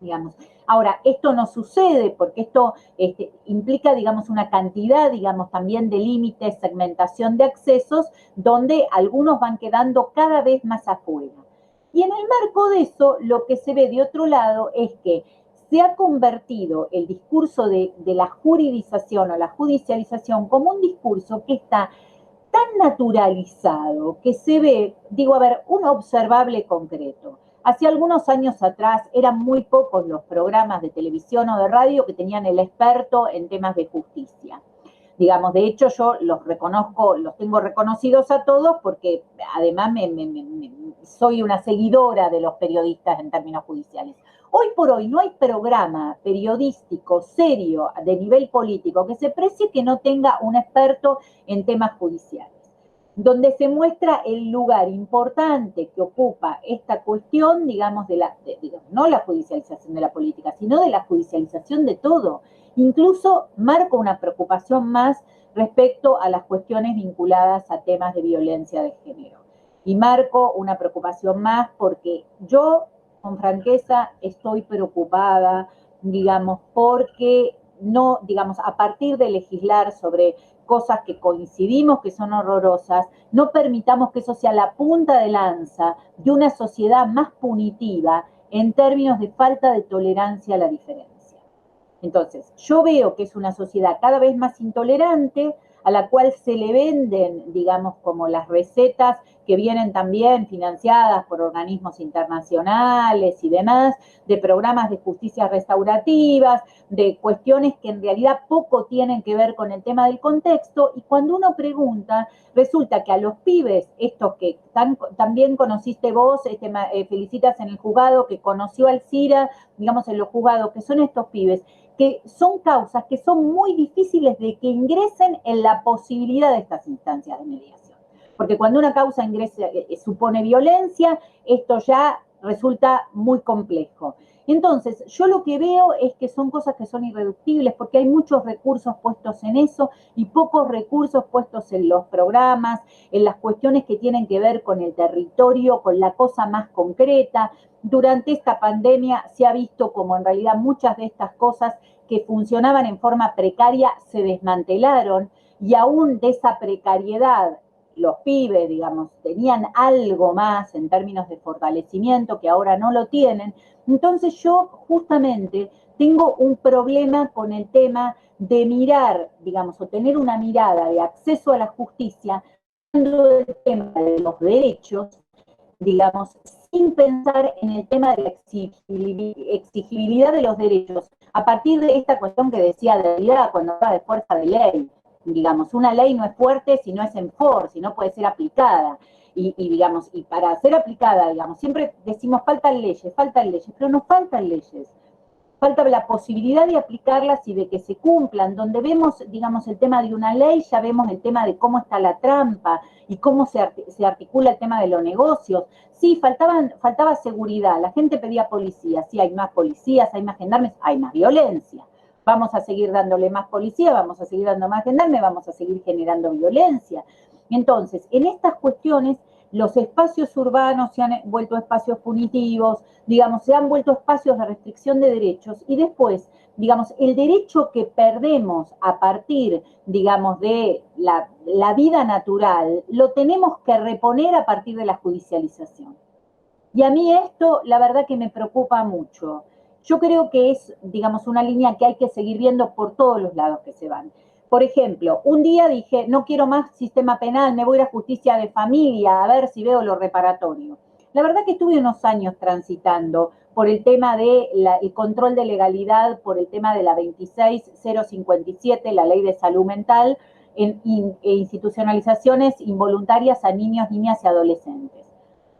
digamos. Ahora, esto no sucede porque esto implica, digamos, una cantidad, digamos, también de límites, segmentación de accesos, donde algunos van quedando cada vez más afuera. Y en el marco de eso, lo que se ve de otro lado es que se ha convertido el discurso de la juridización o la judicialización como un discurso que está tan naturalizado que se ve, digo, a ver, un observable concreto. Hace algunos años atrás eran muy pocos los programas de televisión o de radio que tenían el experto en temas de justicia. Digamos, de hecho yo los reconozco, los tengo reconocidos a todos porque además soy una seguidora de los periodistas en términos judiciales. Hoy por hoy no hay programa periodístico serio de nivel político que se precie que no tenga un experto en temas judiciales, donde se muestra el lugar importante que ocupa esta cuestión, digamos, no la judicialización de la política, sino de la judicialización de todo. Incluso marco una preocupación más respecto a las cuestiones vinculadas a temas de violencia de género. Y marco una preocupación más porque yo, con franqueza, estoy preocupada, digamos, porque no, digamos, a partir de legislar sobre cosas que coincidimos que son horrorosas, no permitamos que eso sea la punta de lanza de una sociedad más punitiva en términos de falta de tolerancia a la diferencia. Entonces, yo veo que es una sociedad cada vez más intolerante, a la cual se le venden, digamos, como las recetas que vienen también financiadas por organismos internacionales y demás, de programas de justicia restaurativas, de cuestiones que en realidad poco tienen que ver con el tema del contexto, y cuando uno pregunta, resulta que a los pibes, estos que también conociste vos, Felicitas en el juzgado, que conoció al CIRA, digamos, en los juzgados, que son estos pibes, que son causas que son muy difíciles de que ingresen en la posibilidad de estas instancias de mediación. Porque cuando una causa ingresa, supone violencia, esto ya resulta muy complejo. Entonces, yo lo que veo es que son cosas que son irreductibles, porque hay muchos recursos puestos en eso y pocos recursos puestos en los programas, en las cuestiones que tienen que ver con el territorio, con la cosa más concreta. Durante esta pandemia se ha visto como en realidad muchas de estas cosas que funcionaban en forma precaria se desmantelaron, y aún de esa precariedad los pibes, digamos, tenían algo más en términos de fortalecimiento que ahora no lo tienen. Entonces yo justamente tengo un problema con el tema de mirar, digamos, o tener una mirada de acceso a la justicia, hablando del tema de los derechos, digamos, sin pensar en el tema de la exigibilidad de los derechos, a partir de esta cuestión que decía de realidad cuando habla de fuerza de ley. Digamos, una ley no es fuerte si no es en force, si no puede ser aplicada. Digamos, y para ser aplicada, digamos, siempre decimos faltan leyes, pero no faltan leyes. Falta la posibilidad de aplicarlas y de que se cumplan. Donde vemos, digamos, el tema de una ley, ya vemos el tema de cómo está la trampa y cómo se articula el tema de los negocios. Sí, faltaba seguridad, la gente pedía policía, sí, hay más policías, hay más gendarmes, hay más violencia. Vamos a seguir dándole más policía, vamos a seguir dando más gendarme, vamos a seguir generando violencia. Entonces, en estas cuestiones, los espacios urbanos se han vuelto espacios punitivos, digamos, se han vuelto espacios de restricción de derechos, y después, digamos, el derecho que perdemos a partir, digamos, de la vida natural, lo tenemos que reponer a partir de la judicialización. Y a mí esto, la verdad que me preocupa mucho. Yo creo que es, digamos, una línea que hay que seguir viendo por todos los lados que se van. Por ejemplo, un día dije, no quiero más sistema penal, me voy a ir a justicia de familia, a ver si veo lo reparatorio. La verdad que estuve unos años transitando por el tema del control de legalidad, por el tema de la 26057, la ley de salud mental, e institucionalizaciones involuntarias a niños, niñas y adolescentes.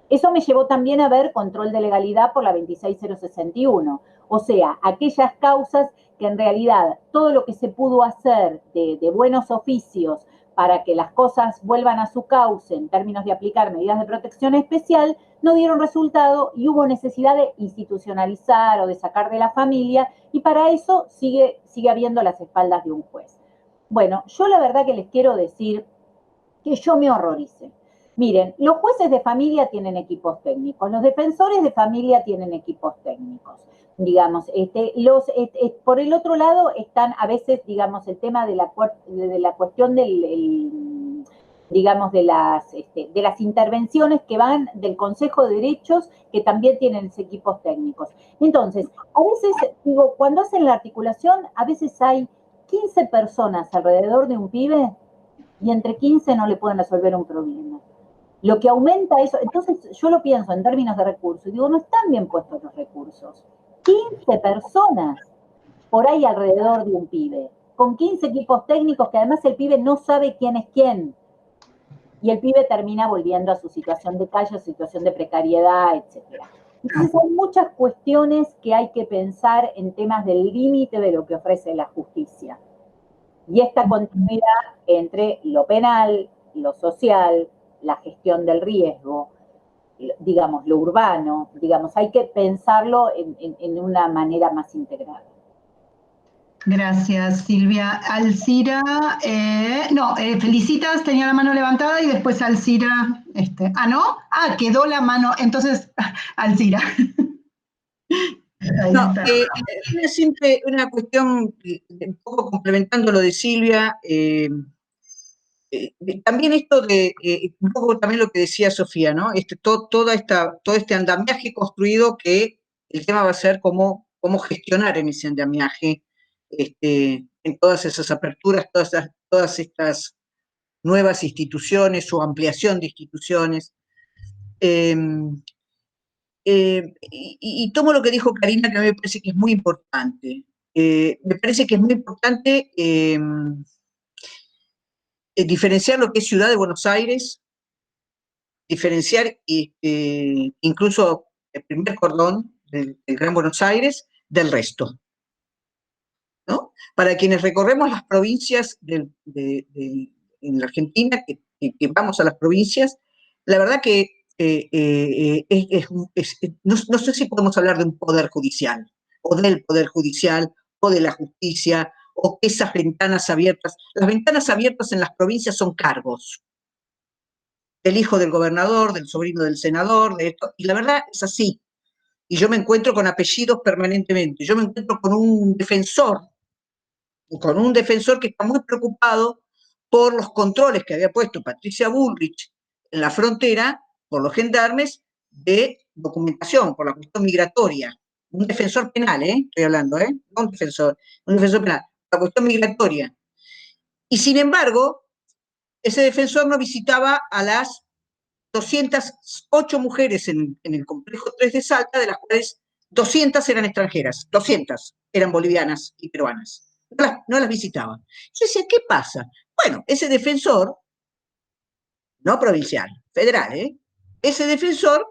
Eso me llevó también a ver control de legalidad por la 26061, o sea, aquellas causas que en realidad todo lo que se pudo hacer de buenos oficios para que las cosas vuelvan a su cauce en términos de aplicar medidas de protección especial, no dieron resultado y hubo necesidad de institucionalizar o de sacar de la familia, y para eso sigue habiendo las espaldas de un juez. Bueno, yo la verdad que les quiero decir que yo me horroricé. Miren, los jueces de familia tienen equipos técnicos, los defensores de familia tienen equipos técnicos, digamos, por el otro lado están a veces, digamos, el tema de la cuestión digamos, de las intervenciones que van del Consejo de Derechos, que también tienen los equipos técnicos. Entonces, a veces, digo, cuando hacen la articulación, a veces hay 15 personas alrededor de un pibe y entre 15 no le pueden resolver un problema. Lo que aumenta eso, entonces yo lo pienso en términos de recursos, y digo, no están bien puestos los recursos. 15 personas por ahí alrededor de un pibe, con 15 equipos técnicos que además el pibe no sabe quién es quién. Y el pibe termina volviendo a su situación de calle, a su situación de precariedad, etc. Entonces hay muchas cuestiones que hay que pensar en temas del límite de lo que ofrece la justicia. Y esta continuidad entre lo penal, lo social, la gestión del riesgo, digamos, lo urbano, digamos, hay que pensarlo en una manera más integrada. Gracias, Silvia. Alcira, Felicitas tenía la mano levantada y después Alcira, ¿no? Quedó la mano, entonces, Alcira. No, siempre una cuestión, un poco complementando lo de Silvia, también esto de, un poco también lo que decía Sofía, ¿no? Todo este andamiaje construido, que el tema va a ser cómo gestionar en ese andamiaje, en todas esas aperturas, todas estas nuevas instituciones o ampliación de instituciones. Y tomo lo que dijo Karina, que a mí me parece que es muy importante. Me parece que es muy importante diferenciar lo que es Ciudad de Buenos Aires, diferenciar incluso el primer cordón del Gran Buenos Aires del resto, ¿no? Para quienes recorremos las provincias en la Argentina, que vamos a las provincias, la verdad que no sé si podemos hablar de un poder judicial, o del poder judicial, o de la justicia, o esas ventanas abiertas. Las ventanas abiertas en las provincias son cargos. Del hijo del gobernador, del sobrino del senador, de esto, y la verdad es así. Y yo me encuentro con apellidos permanentemente. Yo me encuentro con un defensor que está muy preocupado por los controles que había puesto Patricia Bullrich en la frontera por los gendarmes de documentación, por la cuestión migratoria. Un defensor penal, estoy hablando, no un defensor penal, la cuestión migratoria. Y sin embargo, ese defensor no visitaba a las 208 mujeres en el complejo 3 de Salta, de las cuales 200 eran extranjeras, 200 eran bolivianas y peruanas. No las visitaba. Yo decía, ¿qué pasa? Bueno, ese defensor, no provincial, federal, ese defensor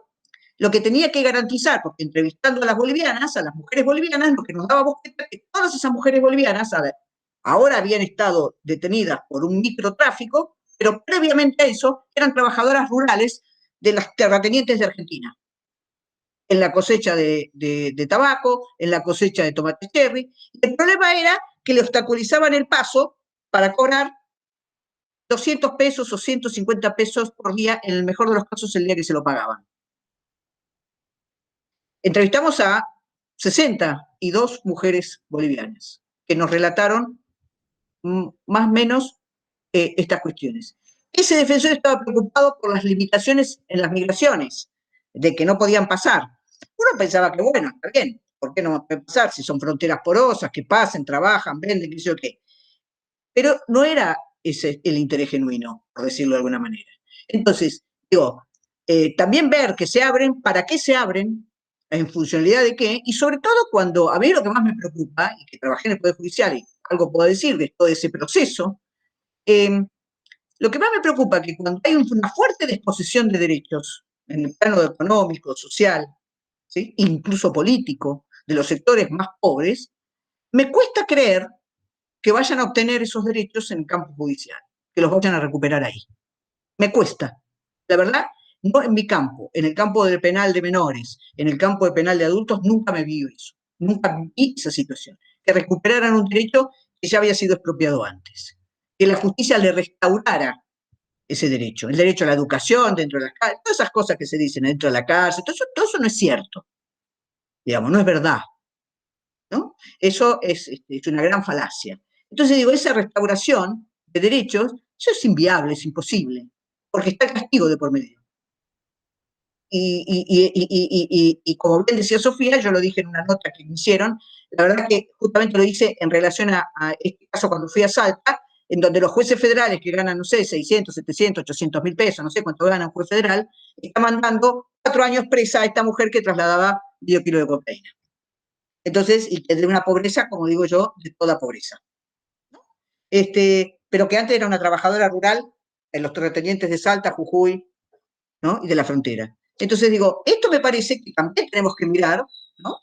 lo que tenía que garantizar, porque entrevistando a las bolivianas, a las mujeres bolivianas, lo que nos daba cuenta es que todas esas mujeres bolivianas, ahora habían estado detenidas por un microtráfico, pero previamente a eso eran trabajadoras rurales de las terratenientes de Argentina, en la cosecha de tabaco, en la cosecha de tomate cherry. El problema era que le obstaculizaban el paso para cobrar 200 pesos o 150 pesos por día, en el mejor de los casos el día que se lo pagaban. Entrevistamos a 62 mujeres bolivianas que nos relataron más o menos estas cuestiones. Ese defensor estaba preocupado por las limitaciones en las migraciones, de que no podían pasar. Uno pensaba que, bueno, está bien, ¿por qué no pueden pasar? Si son fronteras porosas, que pasen, trabajan, venden, qué sé yo qué. Pero no era ese el interés genuino, por decirlo de alguna manera. Entonces, digo, también ver que se abren, para qué se abren, en funcionalidad de qué, y sobre todo cuando, a mí lo que más me preocupa, y que trabajé en el Poder Judicial y algo puedo decir de todo ese proceso, lo que más me preocupa es que cuando hay una fuerte disposición de derechos, en el plano económico, social, ¿sí?, incluso político, de los sectores más pobres, me cuesta creer que vayan a obtener esos derechos en el campo judicial, que los vayan a recuperar ahí. Me cuesta. La verdad, no en mi campo, en el campo del penal de menores, en el campo de penal de adultos, nunca me vi eso. Nunca vi esa situación. Que recuperaran un derecho que ya había sido expropiado antes. Que la justicia le restaurara ese derecho. El derecho a la educación dentro de las cárceles, todas esas cosas que se dicen dentro de la cárcel, todo eso no es cierto. Digamos, no es verdad, ¿no? Eso es una gran falacia. Entonces digo, esa restauración de derechos Eso es inviable, es imposible, porque está el castigo de por medio. Y como bien decía Sofía, yo lo dije en una nota que me hicieron, la verdad que justamente lo hice en relación a este caso cuando fui a Salta, en donde los jueces federales que ganan, no sé, 600, 700, 800 mil pesos, no sé cuánto gana un juez federal, está mandando 4 años presa a esta mujer que trasladaba medio kilo de cocaína. Entonces, y de una pobreza, como digo yo, de toda pobreza. ¿No? Pero que antes era una trabajadora rural en los terratenientes de Salta, Jujuy, ¿no? Y de la frontera. Entonces digo, esto me parece que también tenemos que mirar, ¿no?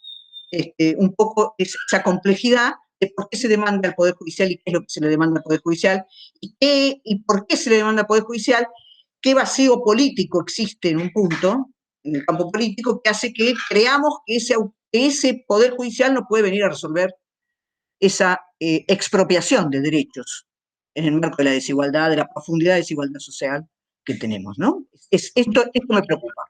Un poco esa complejidad de por qué se demanda al Poder Judicial y qué es lo que se le demanda al Poder Judicial y por qué se le demanda al Poder Judicial, qué vacío político existe en un punto, en el campo político, que hace que creamos que ese Poder Judicial no puede venir a resolver esa expropiación de derechos en el marco de la desigualdad, de la profundidad de desigualdad social que tenemos, ¿no? Esto me preocupa.